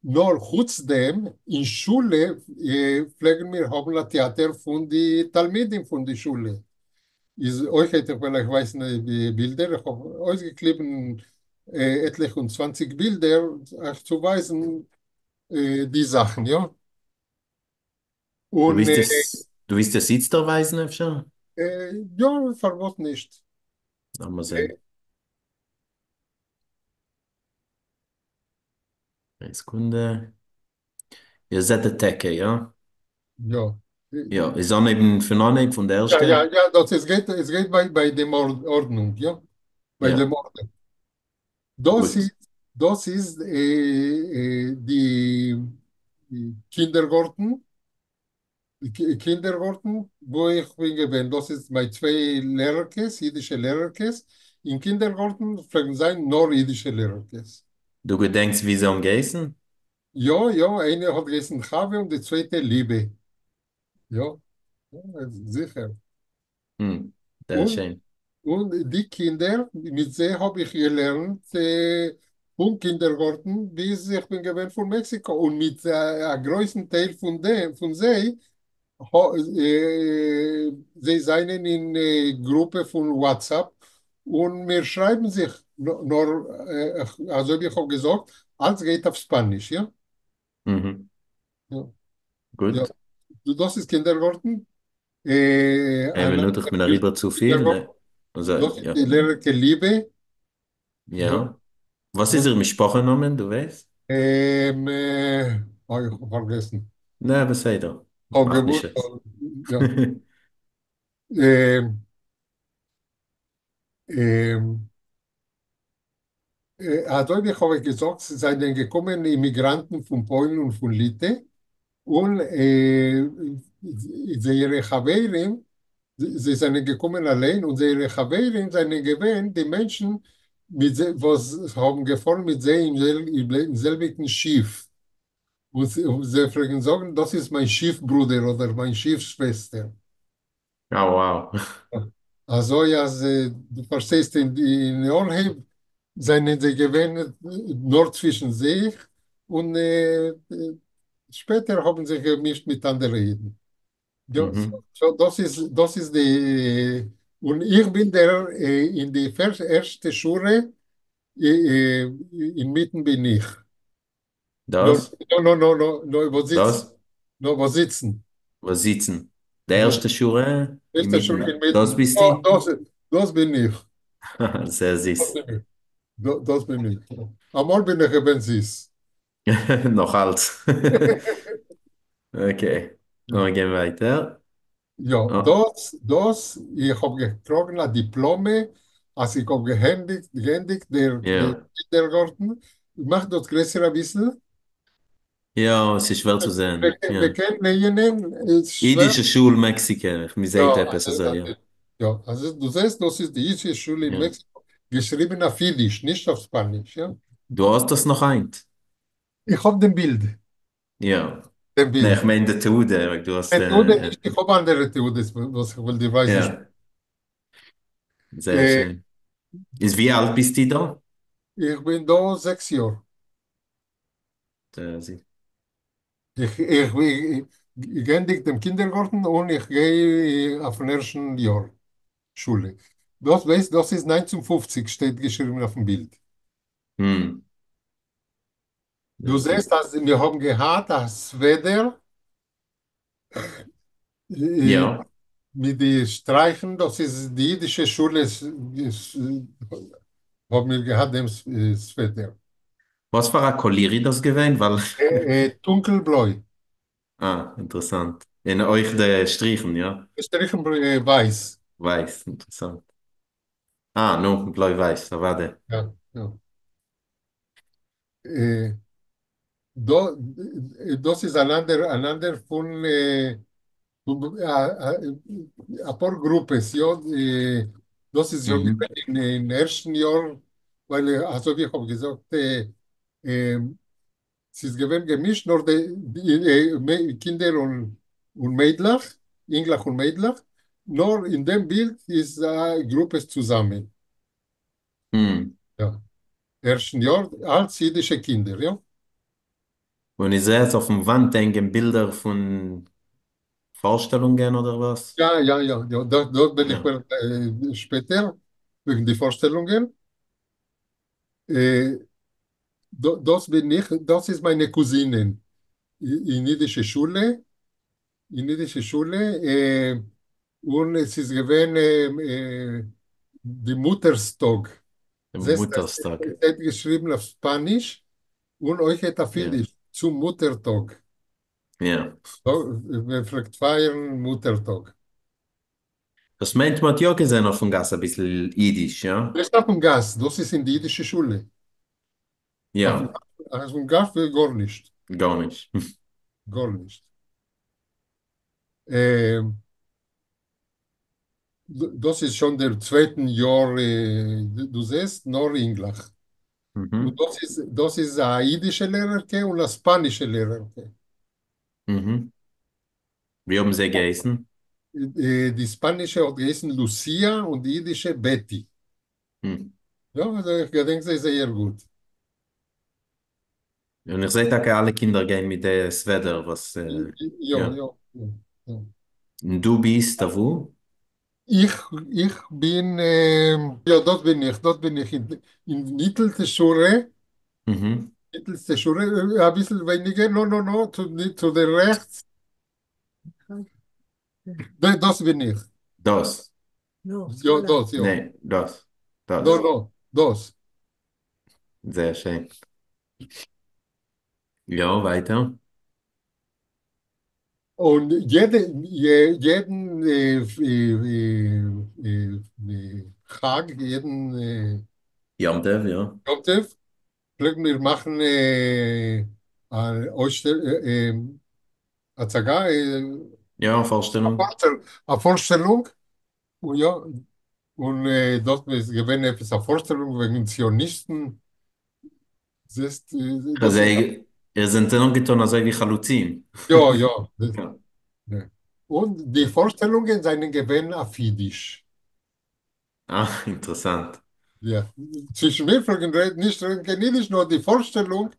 Nur trotzdem, in Schule pflegen wir haben ein Theater von den Talmidim von der Schule. Ist, euch hätte ich vielleicht weiß nicht, die Bilder, ich habe ausgeklebt etliche und 20 Bilder, euch zu weisen, die Sachen, ja. Und Du willst das Sitz der Weisen öfter? ja, verwirrt nicht. Mal Äh, sehen. Eine Sekunde. Ihr seid der Tecke, ja? ja. Ja, ist auch eben für noch von der Ja, erste? ja, es geht bei der Ordnung, ja, bei Ja, der Ordnung. Das gut. ist, das ist die Kindergarten, Kindergarten, wo ich bin gewesen. Das ist bei zwei Lehrerkes, jüdische Lehrerkes. Im Kindergarten fragen sein nur jüdische Lehrerkes. Du gedenkst, wie sie am geheißen? Ja, ja, eine hat gegessen Chave und die zweite Liebe. Ja, ja, sicher. Hm, sehr Und, schön. Und die Kinder, mit denen habe ich gelernt, vom Kindergarten bis ich bin gewesen von Mexiko. Und mit einem größten Teil von sie, sie sind in Gruppe von WhatsApp und wir schreiben sich nur, also wie ich habe gesagt, alles geht auf Spanisch, ja? Mhm. Ja, ja. Gut. Das ist Kindergarten. Wenn Ein nur durch anderer mir ist rüber zu viel, Kindergarten, ne? Also, das ist ja. die Lehrer Liebe. Ja. Ja. Was ist Das, Ihr mit Sprachnomen, du weißt? ich hab vergessen. Nein, was sei da? Hab Macht nicht gewusst, Stress. ja. Ähm, ähm, also ich habe gesagt, es seien gekommen Immigranten von Polen und von Litauen und ihre Chaveirim, sie sind gekommen allein und ihre Chaveirim sind gewesen, die Menschen, was haben gefahren mit sie im selben Schiff. Und sie fragen sagen, das ist mein Schiffbruder oder meine Schiffsschwester. Oh, wow. Also ja, du verstehst, in Orheim seien sie gewähnt nur zwischen sich und später haben sie gemischt mit anderen Eden. Ja, Mhm. das ist die, und ich bin der in die erste Schule, inmitten bin ich. No, Das, wo sitzen. das, No, wo sitzen. wo sitzen? Der Ja, erste Schuhe im erste Schule Mitten. Das inmitten. bist du? Das bin ich. Sehr Das süß. bin ich. Das bin ich. Einmal bin ich eben süß. Noch alt. Okay. Dann gehen wir weiter. Ja, Ah, ich habe getragen ein Diplom, also ich habe gehändigt der ja. Kindergarten. Ich mache das größer ein bisschen. Ja, es ist schwer zu sehen. Wir Ja. kennen jenen, ist schwer. Indische Schule, Mexiko. Ich muss Ja, etwas so sagen. ja, also du siehst, das ist die jüdische Schule in Ja. Mexiko, geschrieben auf Jiddisch, nicht auf Spanisch. Ja? Du hast das noch eins? Ich habe den Bild, Ja. den Nee, ich Bild. meine die Tode, weil du hast, Methode nicht, ich habe andere Theories, was ich will, die weiß ich. ja, sehr Äh, schön. Ist wie alt bist du da? ich bin da 6 Jahre. Sie- Ich gehe in den Kindergarten und ich gehe auf den ersten Jahr Schule. Das ist 1950, steht geschrieben auf dem Bild. Hm, Du ja, siehst, gut. dass wir haben gehabt, das Wetter äh, Ja, mit den Streichen, das ist die jüdische Schule, haben wir gehabt, das Wetter. was für ein Collieri das gewesen? Weil, Dunkelblau, interessant. In euch der Strichen, ja? gestrichen weiß. Weiß, interessant. No, blau-weiß, da war der. Ja, ja. Äh, do, das ist ein ander von ein paar Gruppen. Ja, das ist schon Mhm. im ersten Jahr, weil, also wie ich habe gesagt, äh, es ist gewesen gemischt, nur die Kinder und Mädchen, Englisch und Mädchen. Nur in dem Bild ist eine Gruppe zusammen. Hm. Ja. Ersten Jahr als jüdische Kinder, ja. Und ich sehe jetzt auf dem Wand hängen Bilder von Vorstellungen oder was? Ja. Dort bin ich Ja. später wegen die Vorstellungen. Äh, das ist meine Cousine in jüdische Schule, und es ist gewesen die Mutterstag. Im Das heißt, Mutterstag. es hat geschrieben auf Spanisch und euch hat auf Ja. Jiddisch zum Muttertag. Ja. So, wir fragt feiern Muttertag. Das meint man ja gesehen auf dem Gas ein bisschen Jiddisch, ja? Das ist auf dem Gas, das ist in die jüdische Schule. Ja, Auf dem Gas will gar nicht. gar nicht. Gar nicht. Ähm, Das ist schon der zweite Jahr, du siehst, nur Englisch. Und Mhm. das ist ein jüdischer Lehrer und ein spanischer Lehrer. Mhm. Wie haben sie geheißen? Die spanische hat geheißen Lucia und die jiddische Betty. Hm. Ja, also ich denke, sie ist sehr gut. Und ich sehe da alle Kinder gehen mit der Sweater, was, Ja, ja. ja, ja. Ja. Und du bist da wo? Ich, ich bin, ja, dort bin ich in mittelste Schule, Mhm. mittelste Schule, ein bisschen weniger, no, zu der rechts, das bin ich. Das. Ja, das, ja. Nee, das. No, Das. no, das. Sehr schön. Ja, weiter. Und jeden Tag, jeden Yom Tov, ja. Jontef, wir machen Azaga, Ja, Vorstellung. eine Vorstellung. Und ja, und dort ist gewesen etwas eine Vorstellung wegen Zionisten. Das Also, ist, ihr seid noch getan, also wie Chaluzim. ja, ja. Ja. Ja. Und die Vorstellungen seien gewesen auf Jiddisch. Ah, interessant. Ja. Zwischen mir fragen nicht reden kein Jiddisch, nur die Vorstellungen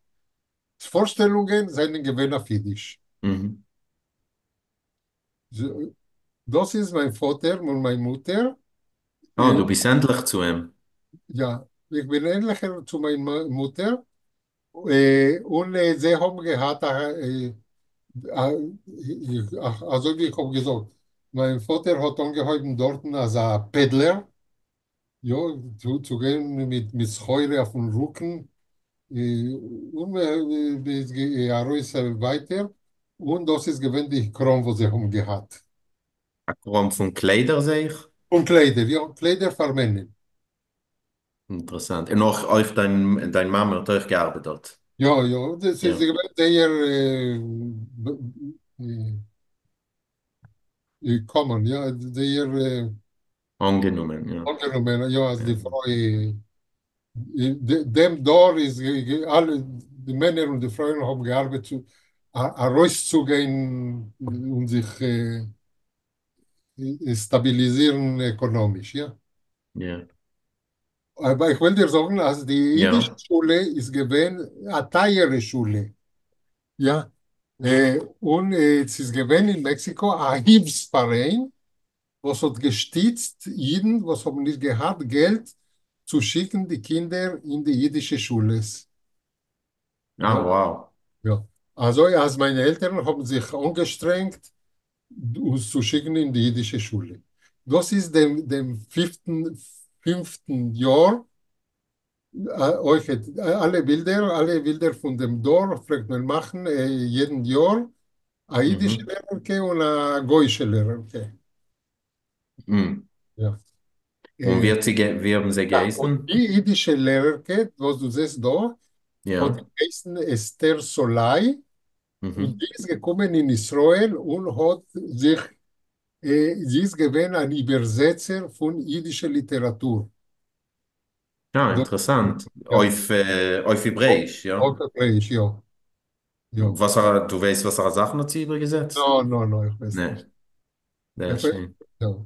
seien gewesen auf Jiddisch. Mhm. So, das ist mein Vater und meine Mutter. Ah, Äh, du bist endlich zu ihm. ja, ich bin ähnlicher zu meiner Mutter. Und sie haben gehabt, also wie ich habe gesagt, mein Vater hat angehalten dort als ein Peddler, ja, zu gehen mit Scheure auf dem Rücken. Und ja, ist weiter. Und das ist gewesen die Kram, was sie haben gehabt. Akkurat von Kleider sehe ich. Und Kleider, ja, Kleider für Männer. Interessant. Und noch euch dein Mama hat euch gearbeitet. Ja, ja, das ist Ja, gewesen sehr common, ja, sehr angenommen, ja. angenommen, ja, als die Ja, Frau, dem Dor ist, alle, die Männer und die Frauen haben gearbeitet, rauszugehen und sich stabilisieren ökonomisch, ja. ja, Aber ich will dir sagen, also die jüdische ja. Schule ist gewesen eine teure Schule. Ja. Und es ist gewesen in Mexiko ein Hilfsverein, was hat gestützt, Jeden, was haben nicht gehabt, Geld zu schicken, die Kinder in die jüdische Schule. Ah, Ja. wow. Ja. Also, als meine Eltern haben sich angestrengt, uns zu schicken in die jüdische Schule. Das ist dem fünften Jahr. Alle Bilder von dem Dorf, fragt man machen, jeden Jahr eine jüdische Mhm. Lehrerke und eine goische Lehrerke. Mhm. Ja. Und Äh, wie haben sie ja, und geheißen? die jüdische Lehrerke, was du siehst da, hat Ja. geheißen Esther Solai und Mhm. die ist gekommen in Israel und hat sich, sie ist gewesen ein Übersetzer von jüdischer Literatur. Ja, Das, interessant. ja, Auf Hebräisch, ja. auf Hebräisch, ja. Ja. Du weißt, was er Sachen hat sie übergesetzt? No, ich weiß Nee, nicht. sehr Ich, we- schön. ja.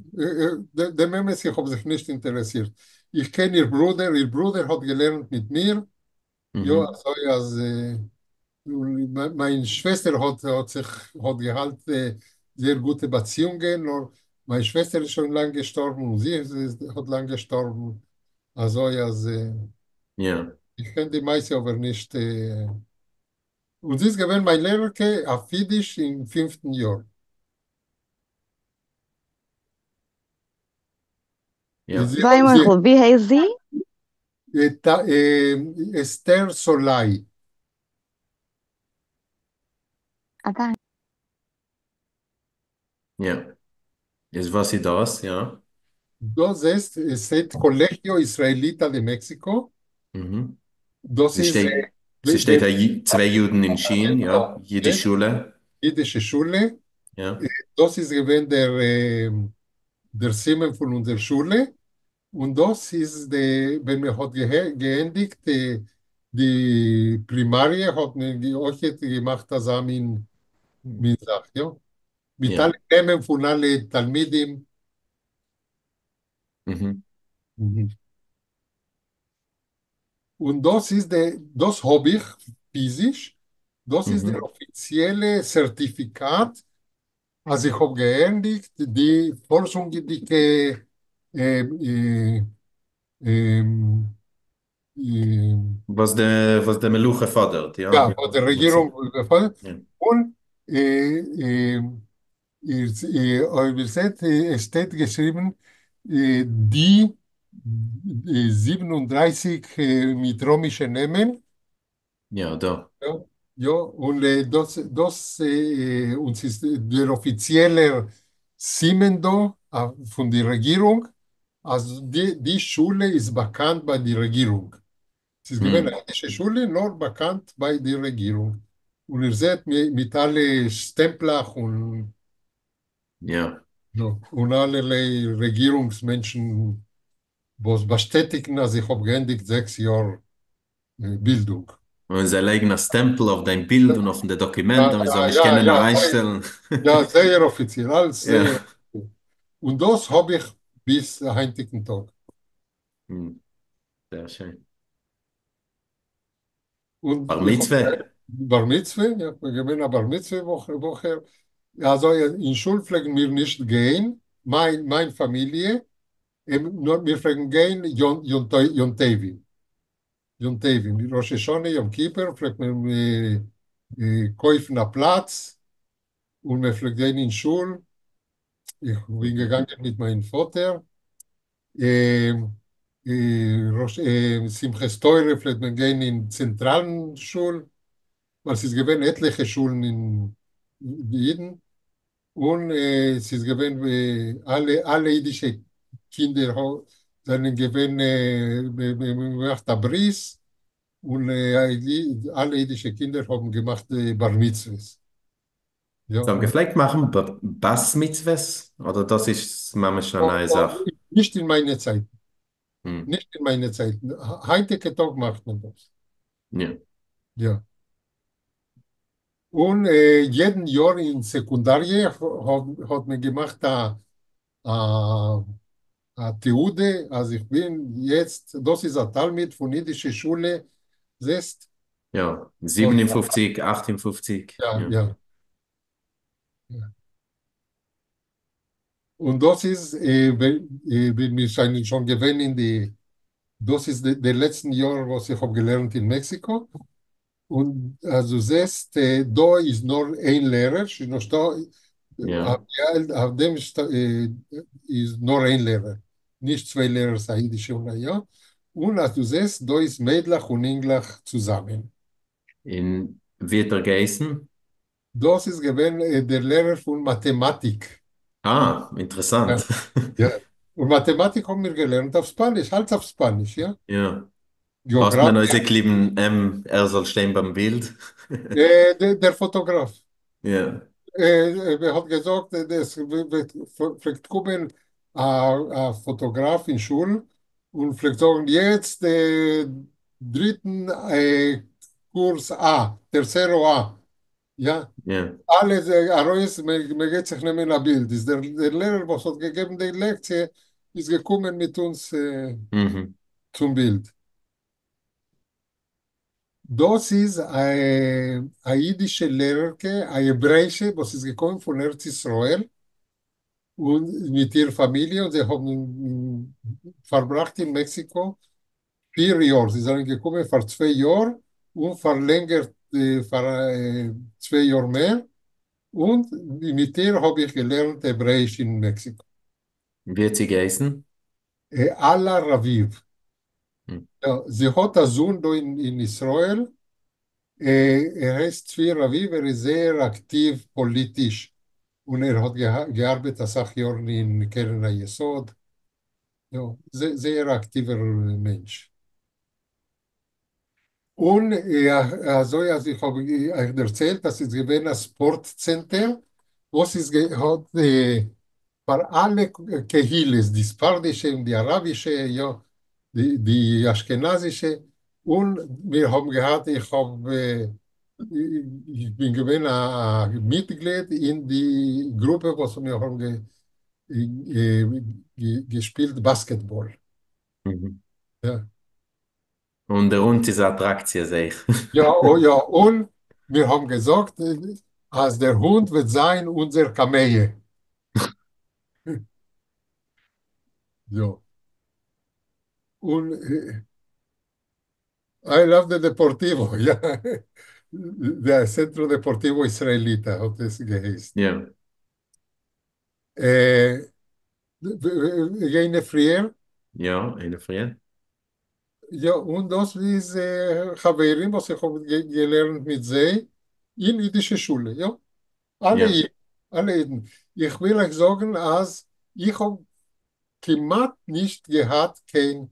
Der Memes, ich habe sich nicht interessiert. Ich kenne ihr Bruder hat gelernt mit mir. Ja, Mhm. also, meine Schwester hat gehabt sehr gute Beziehungen. Nur meine Schwester ist schon lange gestorben und hat lange gestorben. Also, Ja, ich kenne die meiste aber nicht. Und sie ist gewesen mein Lehrerke auf Jiddisch im fünften Jahr. ja, Sie, Wie heißt sie? Esther Solai. Ata- ja. Ist was sie das, ja. Das ist, es ist Colegio Israelita de México. Mhm. Das Sie ist steht, sie steht da die zwei Juden in Schien, ja. Jede Schule, jüdische Schule. ja. Das ist gewesen der Siemen von unserer Schule. Und das ist, wenn man hat geendigt, die Primarie hat man auch gemacht, das auch min Sache, ja. mit Ja. allen Namen von allen Talmidim. Mhm. Mhm. Und das habe ich physisch, das ist der Mhm. offizielle Zertifikat, also ich habe geendigt, die forschungliche ähm, ähm, Was der Meluche fordert, ja. ja, von der Was, Regierung gefallen. ja. Und übersetzt, es steht geschrieben, die 37 mit romischen Namen. Ja, da. Ja, ja, und das uns ist der offizielle Simendo von der Regierung. Also die Schule ist bekannt bei der Regierung. Es ist gewesen Hm. eine jüdische Schule, nur bekannt bei der Regierung. Und ihr seht mit alle Stempler Ja. ja, und allerlei Regierungsmenschen, was bestätigen, also ich habe geendigt 6 Jahre Bildung. Und sie legen ein Stempel auf dein Bild und auf das Dokument, Ja, damit sie ja, nicht ja, können noch ja, einstellen. ja, sehr offiziell, alles Ja. sehr offiziell. Und das habe ich bis heutigen Tag. Hm. Sehr schön. Und Bar ich habe Mitzvah? Bar Mitzvah, ja, wir gehen eine Bar Mitzvah Woche. Also in Schule pflegen wir nicht gehen, meine Familie, nur wir pflegen gehen Yom Tevim. Yom Tevim, Rosh Hashanah, Yom Kippur, pflegen wir kaufen einen Platz und wir pflegen gehen in Schule. Ich bin Mhm. gegangen mit meinem Vater. Simchas Teure, vielleicht wir gehen in zentralen Schulen, weil es gibt etliche Schulen in Jeden und es ist gewesen, alle jüdische Kinder sind gewesen, gemacht Abris und alle jüdische Kinder haben gemacht Bar Mitzvahs. Ja, So, gepflegt machen Bas Mitzvahs? Oder das ist manchmal schon eine Sache? nicht in meiner Zeit. Hm. Nicht in meiner Zeit. Heutige Tag macht man das. Ja. Ja. Und jeden Jahr in Sekundarie hat man gemacht Teude. Also ich bin jetzt, das ist ein Talmid von jüdischer Schule, Sest. Ja. Und, 57, 58. ja, Ja. ja, ja. Und das ist, wenn wir schon gewesen in die, das ist der letzten Jahr, was ich habe gelernt in Mexiko. Und also Zest, da ist nur ein Lehrer, Ja. auf dem ist nur ein Lehrer, nicht zwei Lehrer, saidische und ja. Und als du siehst, da ist Mädlach und Englisch zusammen. In Wietergeissen? Das ist gewesen der Lehrer von Mathematik. Ah, Ja. interessant. Ja. Und Mathematik haben wir gelernt auf Spanisch, halt auf Spanisch, ja. Ja. Hast man Geografie, uns geschrieben, er soll stehen beim Bild? der Fotograf. Ja. Er hat gesagt, es wird kommen ein Fotograf in Schule und vielleicht sagen, jetzt dritten Kurs A, tercero A. Ja, Ja. alles, Arois, mir geht sich nehmen ein Bild. Ist der Lehrer, was hat gegeben die Lektie, ist gekommen mit uns Mhm. zum Bild. Das ist ein jüdische Lehrer, ein hebräische, was ist gekommen von Eretz Israel. Und mit ihrer Familie und sie haben verbracht in Mexiko 4 Jahre. Sie sind gekommen vor 2 Jahren und verlängert für 2 Jahre mehr. Und mit ihr habe ich gelernt Hebräisch in Mexiko. Wird sie geißen? Alla Raviv. Hm. Ja, sie hat einen Sohn da in Israel. Er heißt Zvi Raviv, er ist sehr aktiv politisch. Und er hat gearbeitet als 8 Jahre in Keren HaYesod. Ja, sehr aktiver Mensch. Und also ich habe euch erzählt, dass es gewesen ein Sportcenter, was es hat für alle Kehiles, die spardische und die arabische, ja, die aschkenasische. Und wir haben gehabt, ich habe Ich bin gewesen ein Mitglied in die Gruppe, was wir haben gespielt, Basketball. Mhm. Ja. Und der Hund ist eine Attraktion, sehe ich. Ja, oh ja, und wir haben gesagt, als der Hund wird sein unser Kamele. Ja. Und I love the Deportivo, ja. Der Centro Deportivo Israelita hat es geheißen. Ja, Äh, Gehen früher, ja, eine Frage. ja, und das ist Chaverim, was ich habe gelernt mit sie in jüdische Schule, ja. Alle, Ja, alle Jeden. Ich will euch sagen, als ich habe כמעט nicht gehabt kein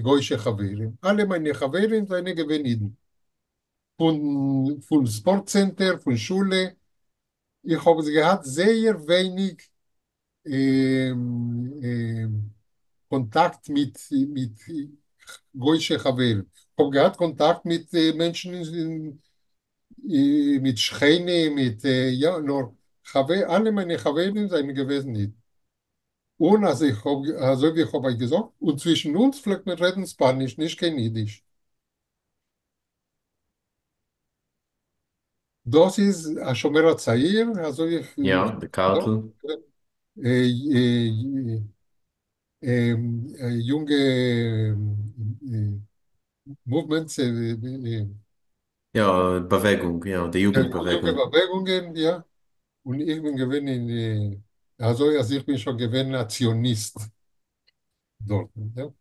goische Chaverim. Alle meine Chaverim seien gewesen. Von Sportcenter, von Schule. Ich habe gehabt sehr wenig Kontakt mit goische Chaverim. Ich habe gehabt Kontakt mit Menschen mit Schchene, mit, ja, nur alle meine Chaverim seien gewesen. Und also ich habe gesagt, und zwischen uns vielleicht wir reden Spanisch, nicht kein Jiddisch. Das ist Shomer HaTzair, also ja, der Kartel. äh, junge Movements, Ja, Bewegung, ja, die junge Jugendbewegung. Bewegungen, ja. Und ich bin gewesen also ich bin schon gewesen ein Zionist dort. Ja.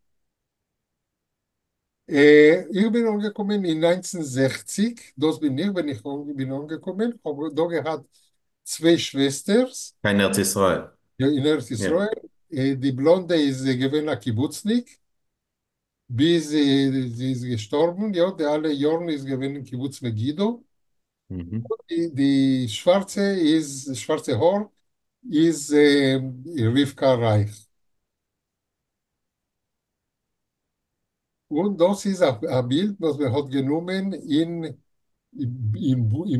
Ich bin angekommen in 1960, das bin ich, wenn ich bin angekommen, habe da gehabt zwei Schwestern, Kein Erz Israel. ja, in Eretz Ja. Israel. Die Blonde ist gewesen ein Kibbutznik, bis sie ist gestorben, ja, der alle Jahren ist gewesen Kibbutz Megiddo. Mhm. Die schwarze Haar ist Rivka Reich. Und das ist ein Bild, was wir hat genommen im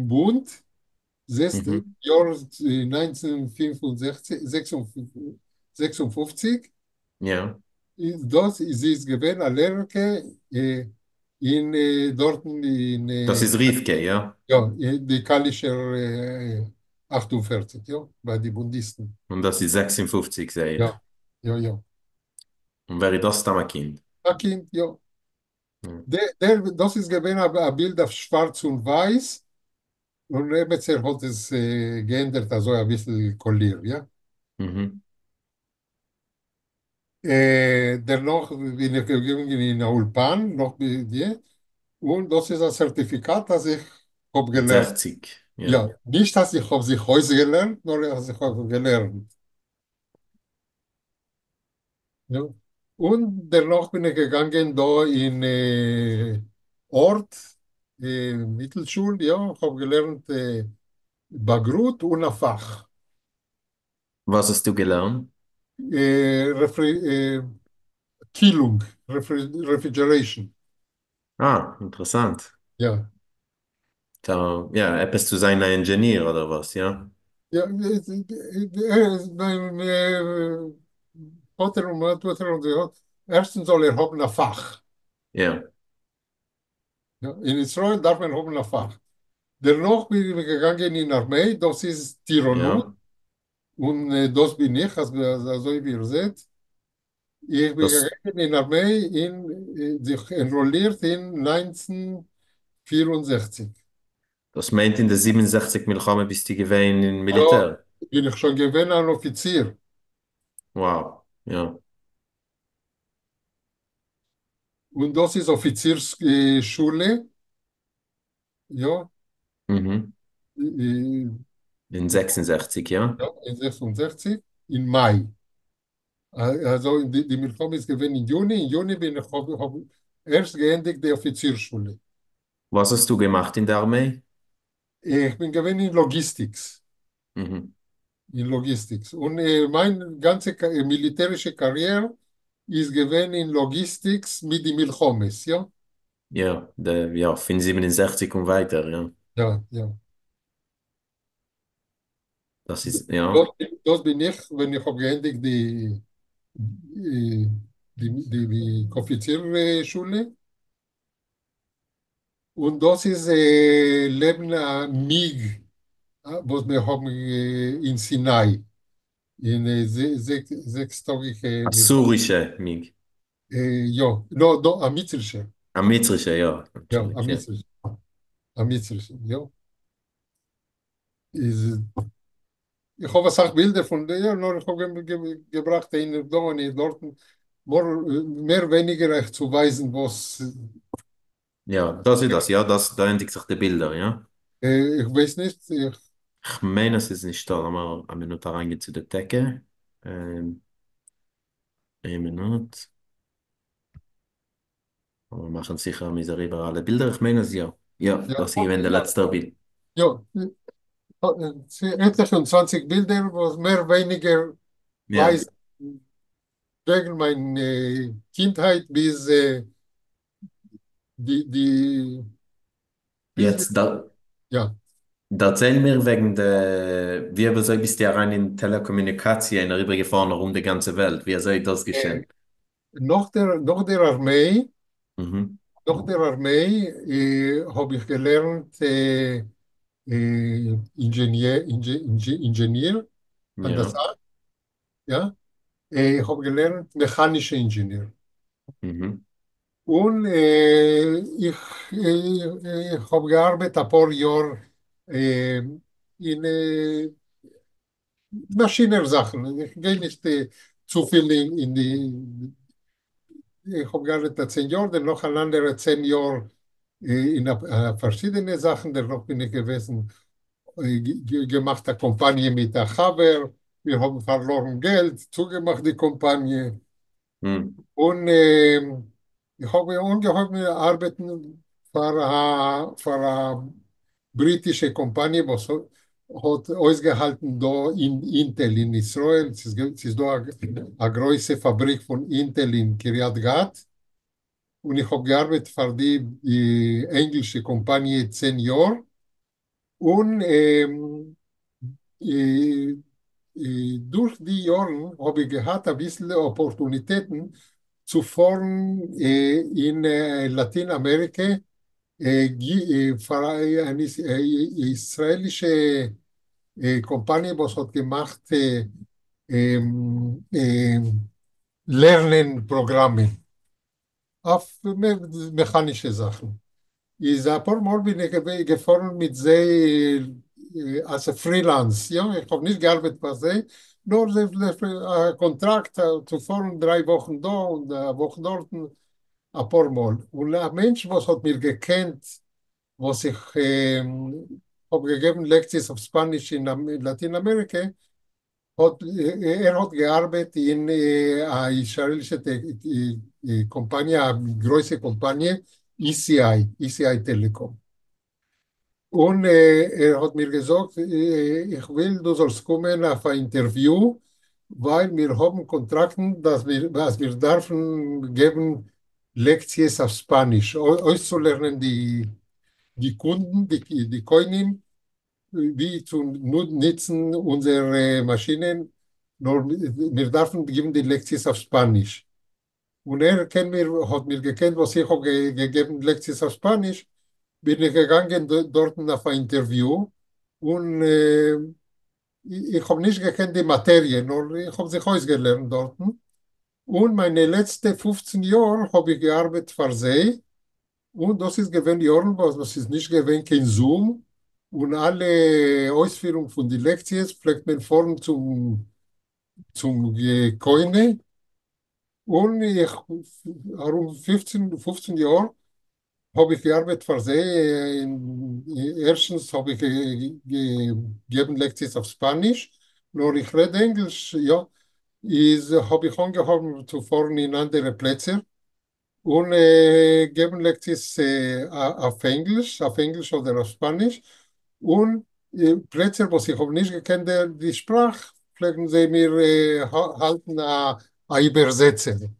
Bund. Das Mhm. Jahr 1965, 56, Ja, das ist es gewesen, eine Lehrerin in dort in, das ist Rivke, ja. ja, in die Kalischer 48, ja, bei den Bundisten. Und das ist 56, sehe ich. Ja, ja, ja. Und wer ist das dann Kind? Ein Kind, ja. Ja. Das ist gewesen ein Bild auf Schwarz und Weiß und jetzt hat es geändert, also ein bisschen Collier, ja. Mhm. Dennoch bin ich gegangen in der Ulpan, noch bei dir. Und das ist ein Zertifikat, das ich habe gelernt. 60, ja. Ja, nicht, dass ich habe sich heute gelernt, nur dass ich habe gelernt. Ja. Und dennoch bin ich gegangen da in Ort, Mittelschule, ja, habe gelernt Bagrut und ein Fach. Was hast du gelernt? Refri Kühlung, Refrigeration. Ah, interessant. Ja. Da, ja, etwas zu sein, ein Ingenieur oder was, ja? Ja, mein Vater und Mutter und so, erstens soll er haben ein Fach. Ja, Ja, in Israel darf man haben ein Fach. Dennoch bin ich gegangen in die Armee, das ist Tironut ja. und das bin ich, also wie ihr seht. Ich bin Das, gegangen in die Armee, sich enrolliert in 1964. das meint in der 67 Milchame bist du gewesen im Ja, Militär. bin ich schon gewesen ein Offizier. Wow, ja. Und das ist Offiziersschule, ja, Mhm. äh, In 66, ja. ja, in 66, im Mai. Also die Milchom ist gewesen im Juni. Im Juni bin ich hab erst geendigt die Offiziersschule. Was hast du gemacht in der Armee? Ich bin gewesen in Logistics. Mhm. In Logistics. Und meine ganze militärische Karriere ist gewesen in Logistics mit den Milchomes, ja. Ja, ja, 67 und weiter, ja. Ja, ja. Das ist, ja. Das bin ich, wenn ich habe geendigt die, die Offizierschule. Und das ist Leben MIG, was wir haben in Sinai, in sechstagige Assyrische Mig. ja, no, no, Amitzrische, Amitrische, ja. ja, Entschuldigung, ja. Amitzrische, Amitzrische, ja. Ist, ich habe auch Bilder von der, ja, nur ich habe gebracht in da und dort, mehr weniger zu weisen, was, Ja, das ist das, ja, das, da ändert sich die Bilder, ja. ich weiß nicht, ich, Ich meine, es ist nicht da, aber eine Minute reingehen zu der Decke. Eine Minute. Wir machen sicher miserable alle Bilder. Ich meine es ja. Ja, ja, das hier wenn der letzte Bild. ja, etliche und 20 Bilder, was mehr weniger Ja, weiß, wegen meiner Kindheit bis die bis jetzt, da, ja. da erzähl mir wegen der, wie soll bist du ja rein in Telekommunikation rübergefahren um die ganze Welt? Wie soll das Äh, geschehen? nach der Armee, Mhm. habe ich gelernt Ingenieur an der Ja. Saar, ja. Ich habe gelernt mechanischer Ingenieur. Mhm. Und ich habe gearbeitet ein paar Jahre in Maschinensachen. Ich gehe nicht zu viel in die. Ich habe gearbeitet 10 Jahre, dann noch ein andere 10 Jahre in verschiedene Sachen. Dann noch bin ich gewesen, gemacht eine Kampagne mit der Haber. Wir haben verloren Geld, zugemacht die Kampagne. Mhm. Und ich habe ungeheuer arbeiten für eine britische Kompanie, was hat ausgehalten da in Intel in Israel. Es ist da eine große Fabrik von Intel in Kiryat Gat. Und ich habe gearbeitet für die englische Kompanie 10 Jahre. Und äh, durch die Jahre habe ich gehabt ein bisschen Opportunitäten zu fahren in Lateinamerika für eine israelische Kompanie, was hat gemacht Lernenprogramme auf mechanische Sachen. Ist ein paar Mal bin ich gefahren mit sie als Freelance. Ja, ich habe nicht gearbeitet bei sie, nur ein Kontrakt zu fahren, 3 Wochen da und eine Woche dort, ein paar Mal. Und ein Mensch, was hat mir gekannt, was ich habe gegeben Lektions auf Spanisch in Lateinamerika, er hat gearbeitet in einer israelischen Kompanie, eine große Kompanie, ECI Telekom. Und er hat mir gesagt, ich will, du sollst kommen auf ein Interview, weil wir haben Kontrakten, dass wir dürfen geben Lektions auf Spanisch, auszulernen die Kunden, die Kunden, wie zu nutzen unsere Maschinen. Nur wir dürfen geben die Lektions auf Spanisch. Und hat mir gekannt, was ich habe gegeben, Lektions auf Spanisch. Bin ich gegangen dort auf ein Interview und ich habe nicht gekannt die Materie, nur ich habe sich ausgelernt dort. Und meine letzten 15 Jahre habe ich gearbeitet für sie. Und das ist gewesen Jahren, was ist nicht gewesen, kein Zoom. Und alle Ausführungen von den Lektionen pflegt man vorn zum Koine. Und ich, rund 15 Jahre habe ich gearbeitet für sie. Erstens habe ich gegeben Lektionen auf Spanisch. Nur ich rede Englisch, ja. Habe ich angefangen zu fahren in andere Plätze. Und geben Lektions auf Englisch oder auf Spanisch. Und Plätze, wo ich habe nicht gekannt, die Sprache, pflegen sie mir halten eine Übersetzung.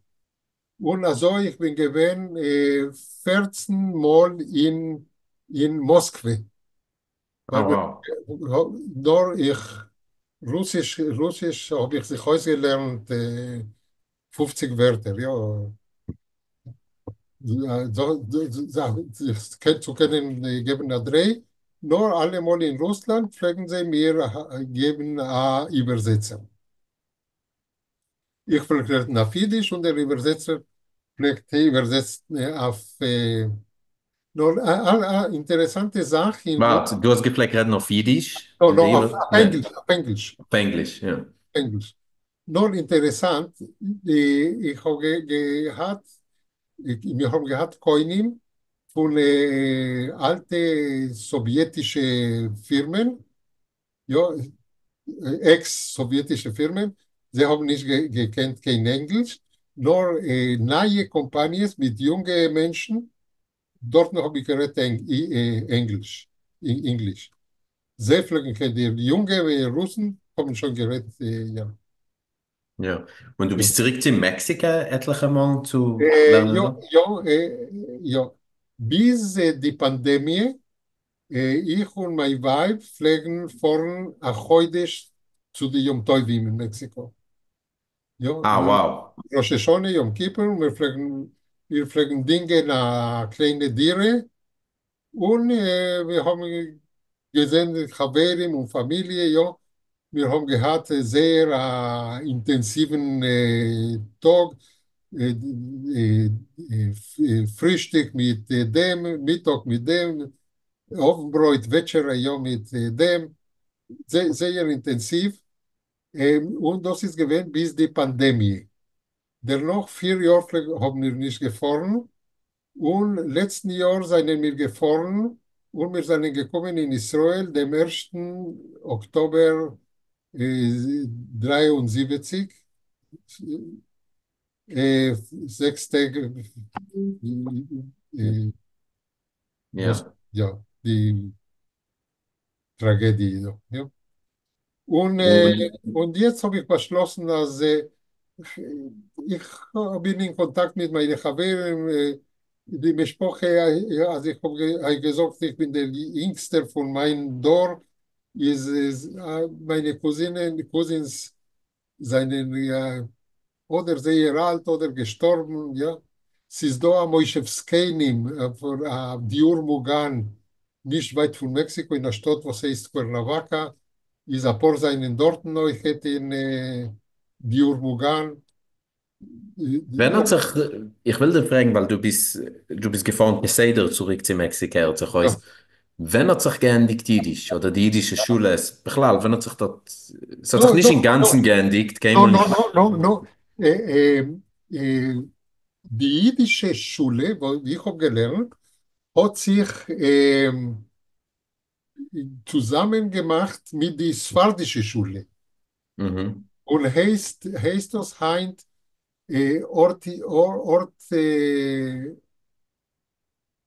Und also ich bin gewesen 14 Mal in Moskau, Oh, weil wow. nur ich Russisch habe ich sich ausgelernt, 50 Wörter, ja. Das zu können geben drei. Nur alle Mal in Russland pflegen sie mir geben Übersetzer. Ich pflege nach Jiddisch und der Übersetzer pflegt übersetzt auf nur interessante Sache in Warte, Russland. du hast gefleckt reden auf Jiddisch No, und no, der Iber... auf Ne, Englisch, auf Englisch, auf Englisch, ja. Englisch. Nur interessant, ich habe gehabt, wir haben gehabt Koinim von alte sowjetische Firmen, ja, ex-sowjetische Firmen. Sie haben nicht gekannt kein Englisch, nur neue Companies mit jungen Menschen. Dort noch habe ich geredet Englisch, Englisch. Sehr viele die junge Russen haben schon geredet, ja. Ja. Und du Ja. bist zurück in Mexiko etliche Mal zu lernen Ja, da? ja, ja. Bis die Pandemie, ich und mein Weib pflegen von heute zu den Yom Tovim in Mexiko. Ja, Ah, wow. Rosh Hashanah, Yom Kippur, wir pflegen Dinge nach kleine Tiere und wir haben gesehen, Chaverim und Familie, ja. Wir haben gehabt sehr intensiven Tag, Frühstück mit dem, Mittag mit dem, Abendbrot, Večera, ja, mit dem, sehr, sehr intensiv. Und das ist gewesen bis die Pandemie. Dennoch 4 Jahre haben wir nicht gefahren. Und letzten Jahr sind wir gefahren und wir sind gekommen in Israel, dem 1. Oktober 73, 6 Tage, äh, was, Ja. ja, die Tragödie. Ja. Und Und jetzt habe ich beschlossen, dass ich bin in Kontakt mit meinen Chaveren, die Besproche, also ich habe gesagt, ich bin der Jüngste von meinem Dorf. Meine Cousins seien ja, oder sehr alt oder gestorben. Ja. Es ist da am Moishevskeinim, für Diur Mugan, nicht weit von Mexiko, in der Stadt, was heißt Cuernavaca. Ist ein paar seinen dort noch, ich hätte in Diur Mugan. wenn hat Ja, sich, ich will dich fragen, weil du bist gefahren bis Seder zurück zu Mexiko, hat sich ja. heißt, wenn hat sich geändigt Jiddisch oder die jiddische Schule ist, Bechlal, wenn hat sich dort, es hat sich No, nicht im no, Ganzen no, geändigt, no, keinmal no, nicht, no, no, no. Die jiddische Schule, wo ich habe gelernt, hat sich zusammen gemacht mit der Sfardische Schule. mhm. Und heißt das Heint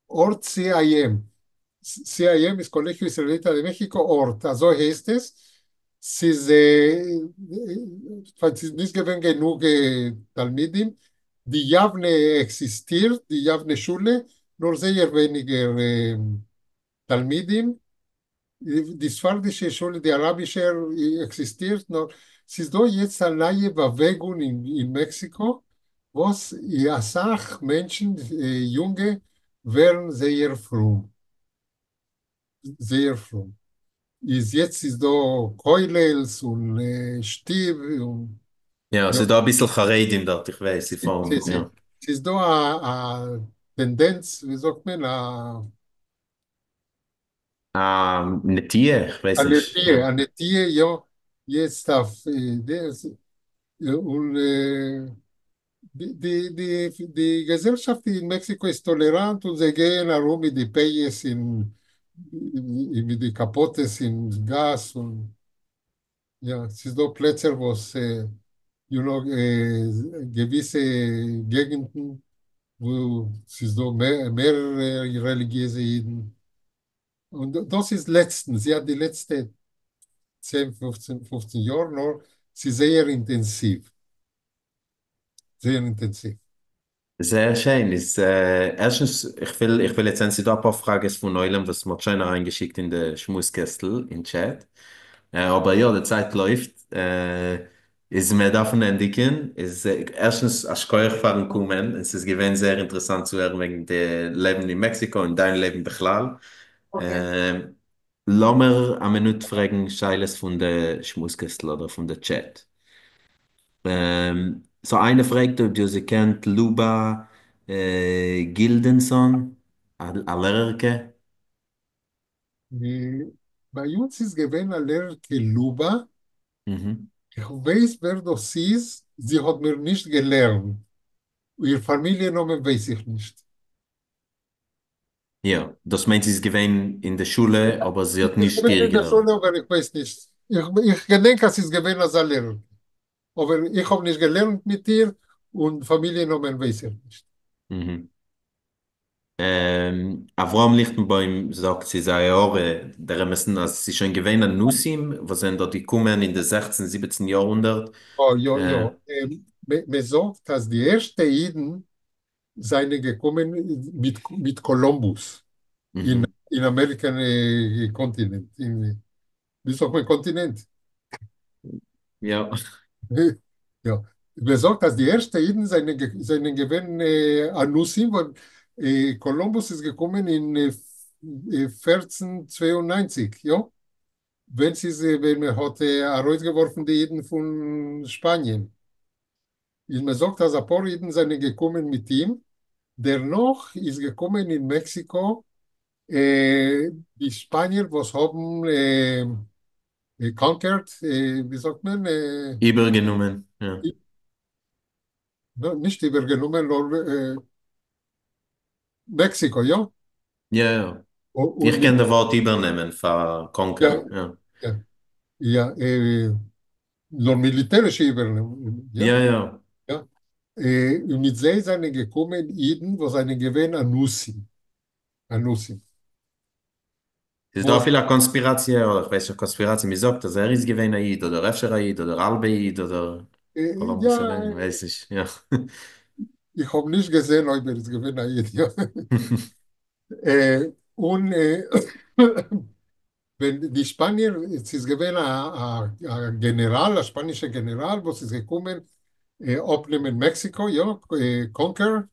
Ort CIM. CIM ist Colegio Israelita de México, Ort. Also heißt es. Es ist, falls es nicht gewesen genug Talmidim. Die Javne existiert, die Javne Schule, nur sehr weniger Talmidim. Die sfardische Schule, die arabische existiert noch. Es ist doch jetzt eine neue Bewegung in Mexiko, was ja sagt, Menschen, Junge, werden sehr fromm, sehr fromm. Jetzt ist da Keulels und Stieb und Ja, ja, also da ein bisschen Charedim dort, ich weiß, sie sie, fahren, sie, ja. es ist da eine Tendenz, wie sagt man, Eine Tier, ich weiß nicht, ja. Eine Tier, ja, jetzt auf das, und die Gesellschaft in Mexiko ist tolerant und sie gehen herum mit den Payes mit den Kapottes in Gas und ja, es ist doch Plätze, wo es, gewisse Gegenden, wo es ist doch mehr religiöse Jeden. Und das ist letztens, ja, die letzten 10, 15 Jahre noch, sie sehr intensiv, sehr intensiv. Sehr schön. Erstens, ich will jetzt ein paar Fragen von Neuem, was mir schon reingeschickt in den Schmutzkessel, in den Chat. Aber ja, die Zeit läuft. Ist mir davon entdecken. Erstens, als ich fahren kommen, es ist gewesen sehr interessant zu hören wegen dem Leben in Mexiko und dein Leben Bechlal. Okay. Äh, Lass mir eine Minute fragen, Scheiles von der Schmutzkessel oder von der Chat. So eine fragt, ob du sie kennt, Luba Gildenson, Allerke. Äh, Bei uns ist gewesen eine Lehrerin Luba. Mhm. Ich weiß, wer das ist. Sie hat mir nicht gelernt. Ihr Familiennamen weiß ich nicht. Ja, das meint sie ist gewesen in der Schule, aber sie Ich hat nicht bin dir in der gelernt. Schule, aber ich weiß nicht. Ich denke, es ist gewesen als eine Lehrerin. Aber ich habe nicht gelernt mit ihr und Familiennamen weiß ich nicht. Mhm. Avram Lichtenbaum sagt, sie sei auch, der müssen, als sie schon gewesen an Nussim, was sind dort gekommen in den 16., 17. Jahrhundert. Oh, ja, Äh, ja. Man sagt, dass die ersten Juden seien gekommen mit Kolumbus mhm. in Amerika Kontinent. Wie sagt man Kontinent? Ja, Ja. Man sagt, dass die ersten Juden seien gewesen Anusim, weil Kolumbus ist gekommen in 1492, ja. Wenn man hat herausgeworfen die Juden von Spanien. Ist man sagt, dass ein paar Juden seien gekommen mit ihm. Dennoch ist gekommen in Mexiko die Spanier, was haben conquered, wie sagt man, übergenommen. Ja, nicht übergenommen, nur Mexiko, ja. ja, ja. Und Ich mit, kann das Wort übernehmen, für ja, Conquer. Ja, ja, ja, nur militärische Übernehmen, ja. ja, ja. Ja. Und mit sie sind gekommen Iden, was einen gewähnt Anussi. Anussi. Es ist da Was, viel eine Konspiration, oder ich weiß nicht, Konspiration, wie sagt das, er ist gewesen Aid, oder Efter Aid, oder Albe Aid, oder Columbus ja, allein, weiß ich, ja. ich habe nicht gesehen, ob er es gewähnt Iden, ja. Und wenn die Spanier, es ist gewesen ein General, ein spanischer General, was ist gekommen, abnehmen Mexiko, ja, Conquer,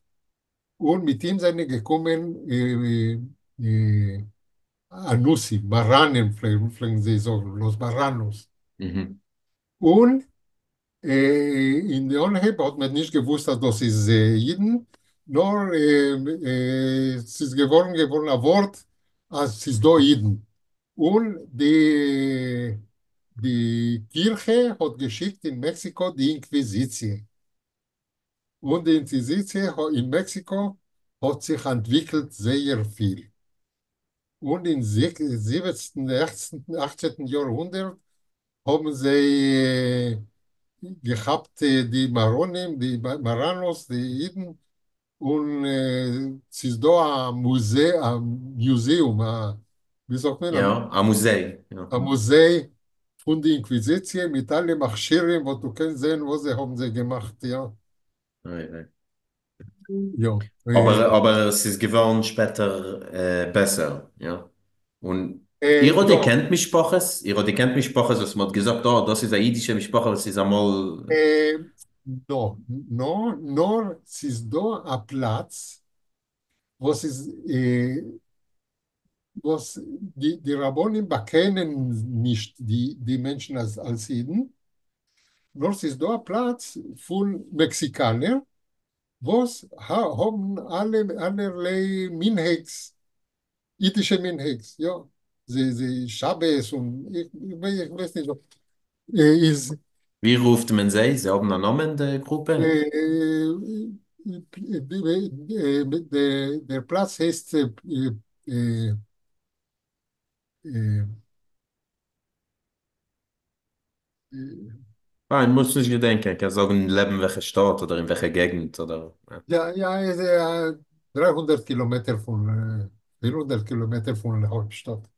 und mit ihm sind gekommen Anusi, Marranen, pflegen sie sagen, los Marranos. Mhm. Und in der Onheb hat man nicht gewusst, dass das ist Jiden, nur es ist geworden ein Wort, als es ist da Jiden. Und die Kirche hat geschickt in Mexiko die Inquisition. Und die Inquisition in Mexiko hat sich entwickelt sehr viel. Und im 17., 18. Jahrhundert haben sie gehabt, die Maronen, die Marranos, die Jiden. Und es ist da ein Museum, wie sagt man, Ja, ein Museum, ja. ein Museum von der Inquisition mit allen Machscheren, wo du kannst sehen, was sie haben sie gemacht, ja. Ei, ei. Ja, Aber es ist geworden später besser, ja. Und ihr ja, kennt mich Spraches, ihr kennt mich Spraches, was man hat gesagt, oh, das ist eine jüdische Sprache, das ist einmal, äh, nur, es ist da ein Platz, was ist, was die Rabbonim bekennen nicht die Menschen als Juden, nur es ist da ein Platz von Mexikanern, was haben allerlei Minhegs, jüdische Minhegs, ja. Sie Schabbes und ich weiß nicht, ist, wie ruft man sie? Sie haben einen Namen der Gruppe? der Platz heißt äh, äh, Ah, ich muss nicht denken, ich kann sagen, leben in welcher Stadt oder in welcher Gegend oder, ja. ja, ja, ist 300 Kilometer 400 Kilometer von der Hauptstadt.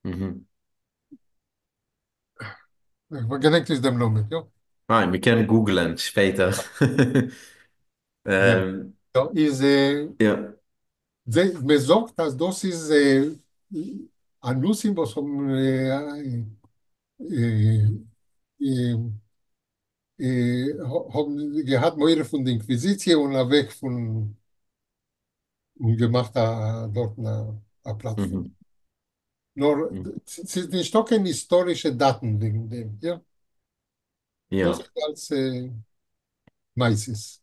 Mhm. Was gedenkt ist dem Namen, ja? Ah, wir können googlen später. Ja. Ähm, Ja, ist, Ja. man sagt, dass das ist ein Nussim, was haben, äh, äh, haben gehabt, mehr von der Inquisition und weg von und gemacht dort eine Plattform. Mhm. Nur, Mhm. es ist nicht doch keine historische Daten wegen dem, ja. Das Ja. ist als meistens.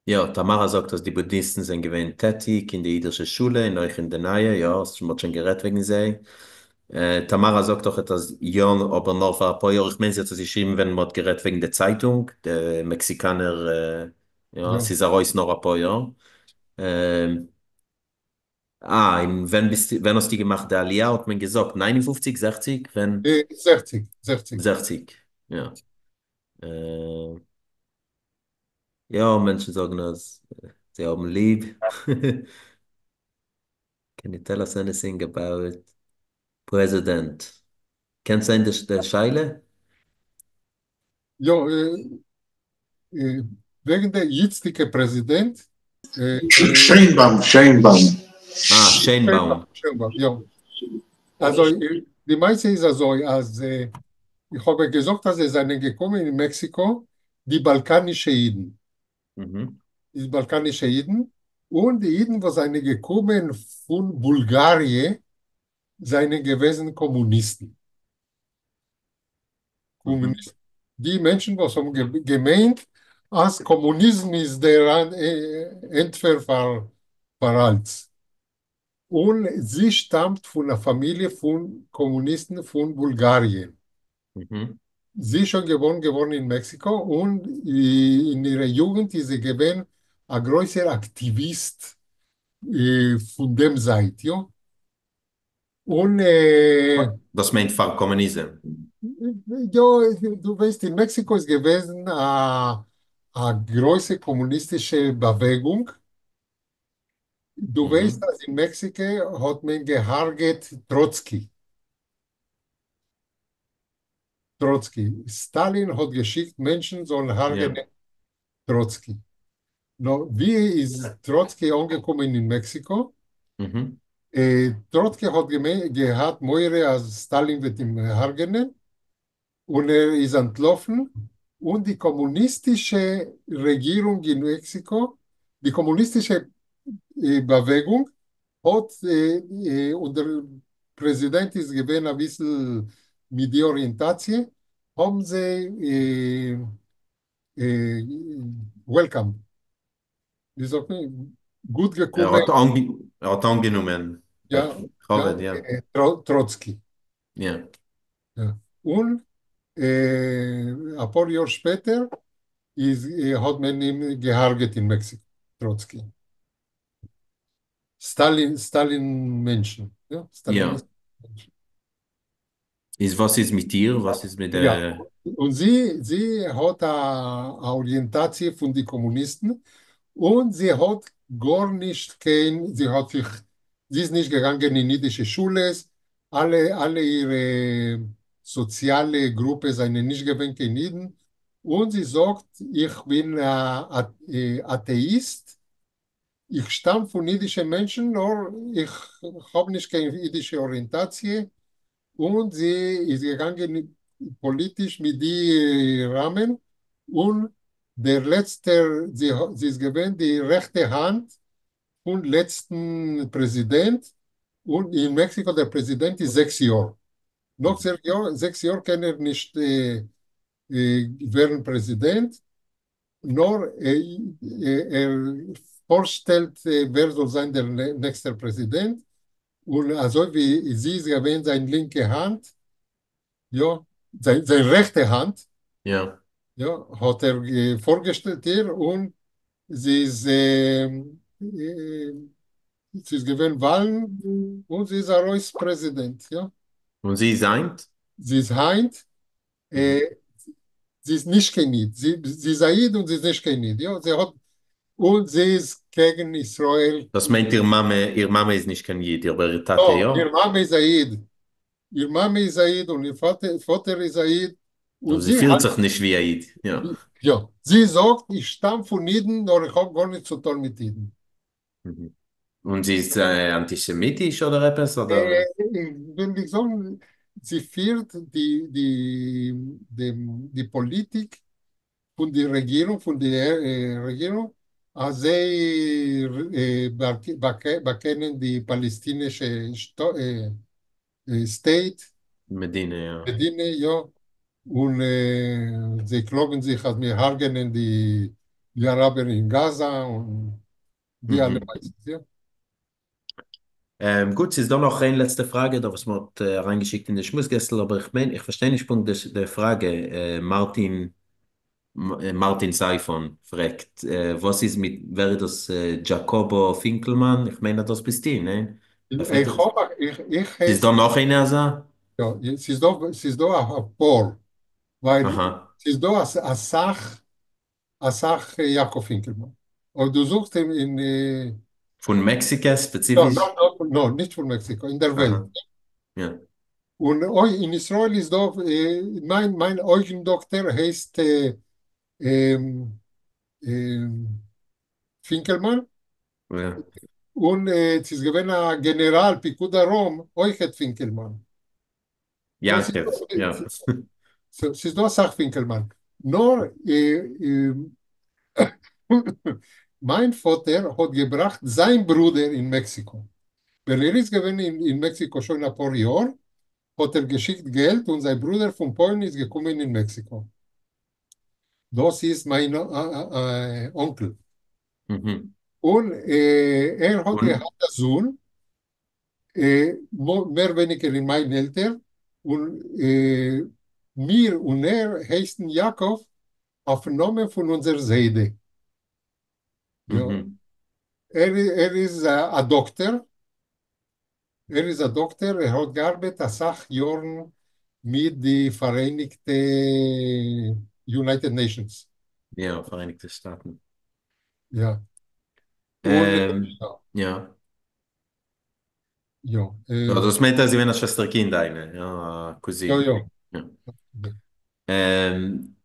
Ja, Tamara sagt, dass die Buddhisten sind gewähnt tätig in der jüdischen Schule, in euch in der Nähe, ja, hast du schon geredet wegen sie. Tamara sagt auch, dass ja, aber noch vor ein paar Jahren, ich meine, sie hat es geschrieben, wenn man hat geredet wegen der Zeitung, der Mexikaner, ja, Ja. sie ist raus noch ein paar Jahre. Ähm, wenn hast du die gemacht, der Aliyah, hat man gesagt, 59, 60, wenn 60, 60. 60, ja. Äh, ja, Menschen sagen, dass sie haben lieb. Can you tell us anything about President? Kennst du einen der Scheile? Ja, äh, wegen der jetzige Präsident, Scheinbaum, Scheinbaum. Ah, Sheinbaum. Sheinbaum, ja. Also, die meiste ist also, als, ich habe gesagt, dass es seien gekommen in Mexiko, die balkanischen Juden. Mhm. Die balkanischen Juden. Und die Juden, die seien gekommen von Bulgarien, seien gewesen Kommunisten. Mhm. Kommunisten. Die Menschen, die haben gemeint, als Kommunismus ist der Entfer für alles. Und sie stammt von einer Familie von Kommunisten von Bulgarien. Mhm. Sie ist schon geworden in Mexiko und in ihrer Jugend ist sie gewesen ein größer Aktivist von dem Seite. Ja? Und Das meint für Kommunismus. ja, du weißt, in Mexiko ist gewesen eine große kommunistische Bewegung. Du weißt, Mhm. dass in Mexiko hat man gehargert Trotzki. Trotzki. Stalin hat geschickt, Menschen sollen hargen Ja. Trotzki. No, wie ist Trotzki angekommen in Mexiko? Mhm. Trotzki hat gehabt, Meure als Stalin wird ihm hargenen und er ist entlaufen. Und die kommunistische Regierung in Mexiko, die kommunistische Bewegung hat, und der Präsident ist gewesen ein bisschen mit der Orientation, haben sie äh, welcome, wie sagt man, gut gekommen, Er hat angenommen. ja, ja, Covid, ja. Trotzki. Ja. Ja. Und ein paar Jahre später hat man ihn gehargert in Mexiko, Trotzki. Stalin-Menschen, ja, Ja. Stalinist. Was ist mit dir? Was ist mit Ja, der... und sie hat eine Orientation von den Kommunisten und sie hat gar nicht sie ist nicht gegangen in jüdische Schule, alle ihre soziale Gruppe sind nicht gewesen in Juden und sie sagt, ich bin Atheist, ich stamme von jüdischen Menschen, nur ich habe nicht keine jüdische Orientation. Und sie ist gegangen politisch mit die Rahmen und sie ist gewesen die rechte Hand vom letzten Präsident und in Mexiko der Präsident ist 6 Jahre. Noch 6 Jahre, 6 Jahre kann er nicht werden Präsident, nur er vorstellt, wer soll sein der nächste Präsident. Und also wie sie ist gewesen, seine linke Hand, ja, seine rechte Hand, Ja. ja, hat er vorgestellt hier und sie ist, sie ist gewesen Wahlen und sie ist ein Reichspräsident, ja. Und sie seid? Sie ist Heint, Mhm. äh, sie ist nicht Kenid, sie ist Aid und sie ist nicht Kenid, ja. Und sie ist gegen Israel. Das meint ihre Mama ist nicht kein Jid, aber ihre Tate, Oh, ja? ihr Mama ist Aid. Ihr Mama ist Aid und ihr Vater ist Aid. Aber Und sie fühlt sich nicht wie ein Jid. Ja. ja, sie sagt, ich stamme von Iden, aber ich habe gar nichts zu tun mit Iden. Mhm. Und sie ist antisemitisch oder etwas? Ich will nicht sagen, sie führt die Politik von der Regierung, Regierung, als sie bekennen die palästinische State, Medina, ja. Medina, ja, und sie klagen sich, als wir hargenen die Araber in Gaza und die alle Mhm. meistens, ja. Gut, es ist doch noch eine letzte Frage, da was man reingeschickt in den Schmussgästel, aber ich meine, ich verstehe nicht Punkt der Frage. Martin Seifon fragt, was ist mit, wäre das Jacobo Finkelmann? Ich meine, das bist du, ne? Ich hoffe, ich Ist da heiße, noch einer, also? ja, sie ist da ein Paar, weil Aha. sie ist da als Sach Jakob Finkelmann. Und du suchst ihn Von Mexiko no, spezifisch? no, no, no, nicht von Mexiko, in der Welt. Aha. Ja. Und in Israel ist da, mein Augendoktor heißt ähm, ähm, Finkelmann. Ja. Und es ist gewesen ein General Picud Darom, Euchet Finkelmann. Ja, Jankev, ja. es ist nur Sach Finkelmann. Nur, mein Vater hat gebracht sein Bruder in Mexiko. Weil er ist gewesen in Mexiko schon ein paar Jahre, hat er geschickt Geld und sein Bruder von Polen ist gekommen in Mexiko. Das ist mein Onkel. Mhm. Und er hat Und, gehabt einen Sohn, mehr oder weniger in meinen Eltern. Und mir und er heißen Jakob auf Namen von unserer Seide. Ja. mhm. Er ist ein Doktor. Er ist ein Doktor. Er hat gearbeitet als 8 Jahren mit den Vereinigten United Nations. Ja, Vereinigte Staaten. Ja. Und Ähm, ja, ja. ja, Ja, das meint er, sie wären eine Schwesterkind, eine, ja, ja, Cousine. ja. Ja. Ähm,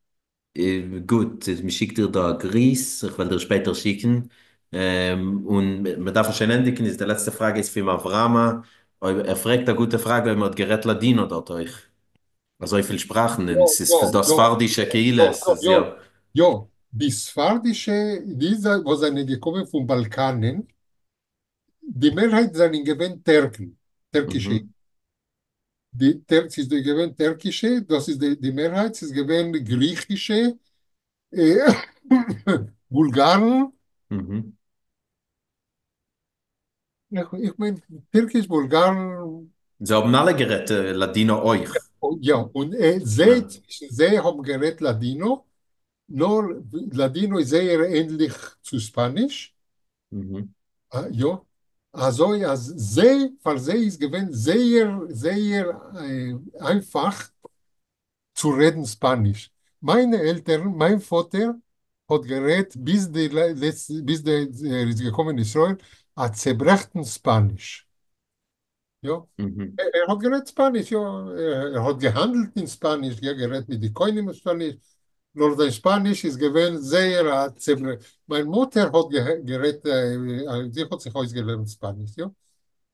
gut, mir schickt ihr da Grüß, ich will dir später schicken. Und man darf schon endigen, ist die letzte Frage ist für Avrama. Er fragt eine gute Frage, wenn man gerät Ladino dort euch. Also wie viele Sprachen, denn Ja, es ist ja, für das ja, Fardische Keile, ja, es ist ja, ja. ja. Die Sfardische, diese, wo sind gekommen vom Balkanen, die Mehrheit sind gewesen Türken, türkische. Mhm, Es ist gewesen türkische, das ist die Mehrheit, es ist gewesen griechische, äh, Bulgaren, mhm. ich meine, türkisch, Bulgaren, Sie haben alle gerät Ladino euch. ja, und Ja. sie haben geredet Ladino, nur Ladino ist sehr ähnlich zu Spanisch. Mhm, Ja, also ja, für sie ist gewesen sehr, sehr einfach zu reden Spanisch. Meine Eltern, mein Vater hat geredet, bis der ist gekommen in Israel, hat zerbrechen Spanisch. Ja, mhm, er hat geredet Spanisch, ja, er hat gehandelt in Spanisch, ja, geredet mit den Koinen in Spanisch. Nur sein Spanisch ist gewesen sehr zerbrechen. Meine Mutter hat geredet, sie hat sich ausgelernt Spanisch, ja.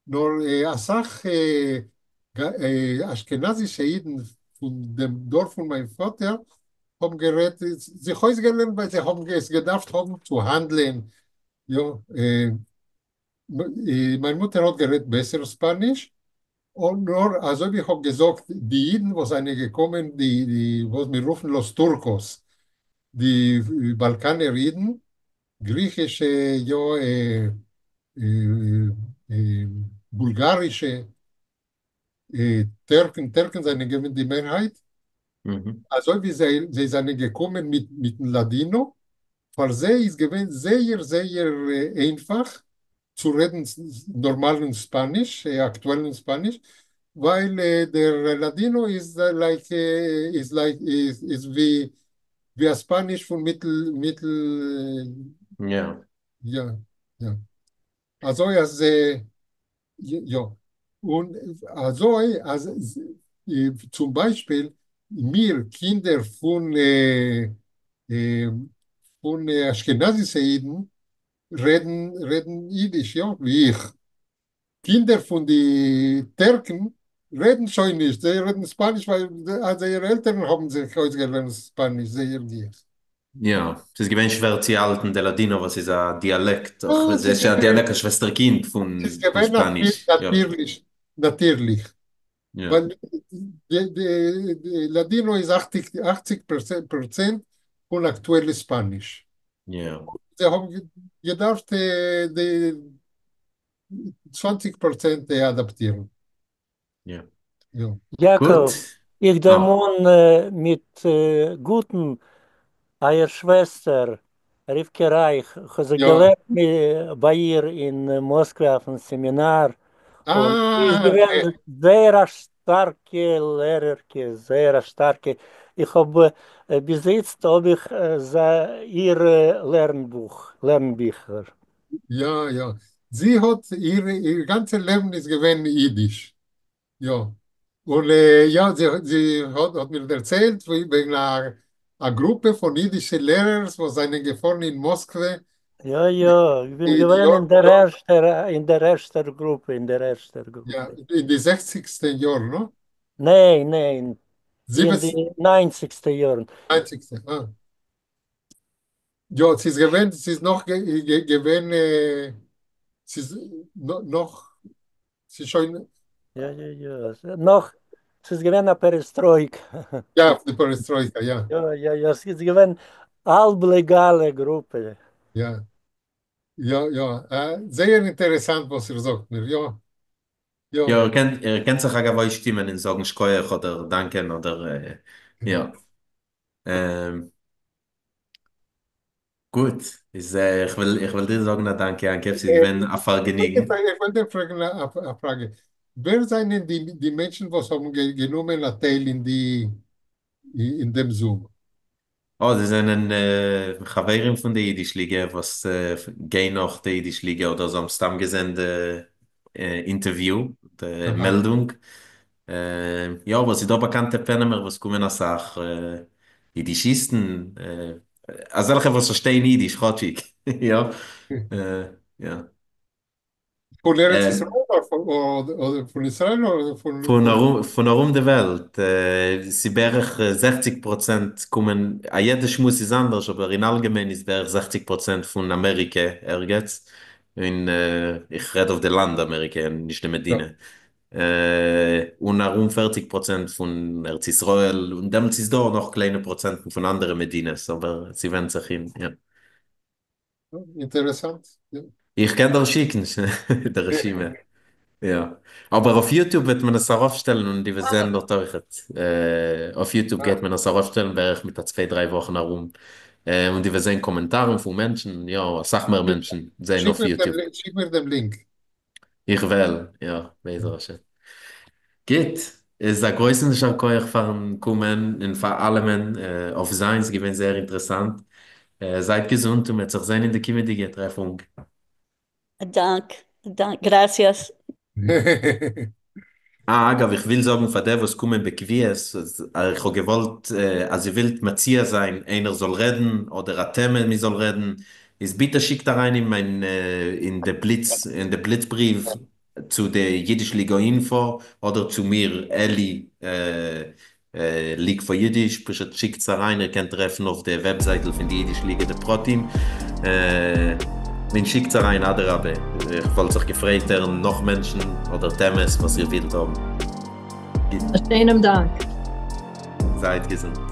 Nur Asach, aschkenazische Jiden von dem Dorf von meinem Vater haben geredet, sie haben gelernt, weil sie haben es gedacht haben zu handeln. Ja, meine Mutter hat geredet besser Spanisch. Und nur, also ich habe gesagt, die Jiden, was eine gekommen, was wir rufen Los Turcos, die Balkaner Jiden, griechische, ja, äh, bulgarische, Türken sind gewesen die Mehrheit. mhm, Also wie sie sind gekommen mit dem Ladino. Für sie ist gewesen sehr, sehr einfach zu reden normalen Spanisch, aktuellen Spanisch, weil der Ladino ist ist wie ein Spanisch von ja. ja, ja. Also ja, ja. Und also, zum Beispiel, wir Kinder von Ashkenazi-Seiden reden Jiddisch, ja, wie ich. Kinder von den Türken reden schon nicht. Sie reden Spanisch, weil also ihre Eltern haben sich ausgelernt Spanisch, sehr gut. Ja, es ist gewinn schwer zu halten, der Ladino, was ist ein Dialekt. Doch, Ja, es ist ja ein Dialekt, ein Schwesterkind es ist von gewinn Spanisch. Ja, natürlich. ja, Weil die Ladino ist 80% von aktuellem Spanisch. ja, Sie haben gedacht, die 20% adaptieren. ja. Ja. Jakob, Gut. ich Ah, demon mit guten eier Schwester, Rivke Reich, habe Ja. gelernt bei ihr in Moskau auf einem Seminar. Und ich Ah, gewinne sehr starke Lehrerke, sehr starke. Ich habe besitzt, habe ich ihre Lernbücher. ja, ja. Sie hat ihr ganzes Leben ist gewesen Jiddisch. Ja. Und ja, sie hat mir erzählt, wegen einer Gruppe von jiddischen Lehrern, die seien gefahren in Moskau. Ja, ja, ich bin In die gewesen Jahr, in der ersten ja, Gruppe. in die 60. Jahren, no? Nein, nein, in 70. die 90. Jahren. 90. Ah. Ja, sie ist noch gewesen, sie ist noch, sie ist schon, Ja, ja, ja. Noch, es ist gewesen eine Perestroika. ja, die Perestroika, ja, Ja, ja, ja, es ist gewesen halblegale Gruppe. ja. Ja, ja, sehr interessant, was ihr sagt mir. Ja, ja, ja. er kennt sich auch Stimmen in sagen Schkoyach oder Danken oder, ja. Ähm, gut. Ich will dir sagen, Danke, Anke, sie gewinnen ein Vergnügen. Ich wollte fragen, eine Frage. Wer sind denn die Menschen, was haben genommen einen Teil in dem Zoom? Oh, sie sind ein Chaverin von der Jiddisch-Liga, was gehen nach der Jiddisch-Liga oder so am Stamm gesehen, Interview, die Aha. Meldung. Ja, was ich da bekannte Penner, was kommen nach Sach, Jiddischisten, also solche, was verstehen Jiddisch, Chotschik. Ja, ja. Von Eretz Äh, Israel oder von Israel oder Von herum der Welt. Sie berg 60% kommen, a jeder Schmuss ist anders, aber in allgemein ist berg 60% von Amerika ergetzt. Ich rede auf der Land Amerika, nicht der ja. Medina. Und herum 40% von Erz Israel und dann ist da noch kleine Prozenten von anderen Medinas, aber sie wenden sich hin, ja. Interessant. Ja. Ich kann das schicken, der Regime. Ja, aber auf YouTube wird man das auch aufstellen und die wir sehen dort euch. Auf YouTube geht man das auch aufstellen, wäre ich mit der 2, 3 Wochen herum. Und die wir sehen Kommentare von Menschen, ja, sag mal Menschen, sehen auf YouTube. Schick mir den Link. Ich will, ja, weiß ich. Geht. Es ist ein größerer Koech von kommen und vor allem auf sein, es gewinnt sehr interessant. Seid gesund und wir sehen in der kommenden Treffung. Gracias. Ah, Agav, ich will sagen, von der, was kommen bequies, ich habe gewollt, als ihr wollt Matzia sein, einer soll reden oder ein Thema, mir soll reden, ist bitte schickt da rein in der Blitzbrief zu der Jiddisch Liga Info oder zu mir, Eli, Lig für Jiddisch, bitte schickt da rein, ihr könnt treffen auf der Webseite von der Jiddisch Liga der Protein. Man schickt da rein, Adarabe. Ich wollte sich gefragt werden, noch Menschen oder Themen, was ihr wollt haben. Schönen Dank. Seid gesund.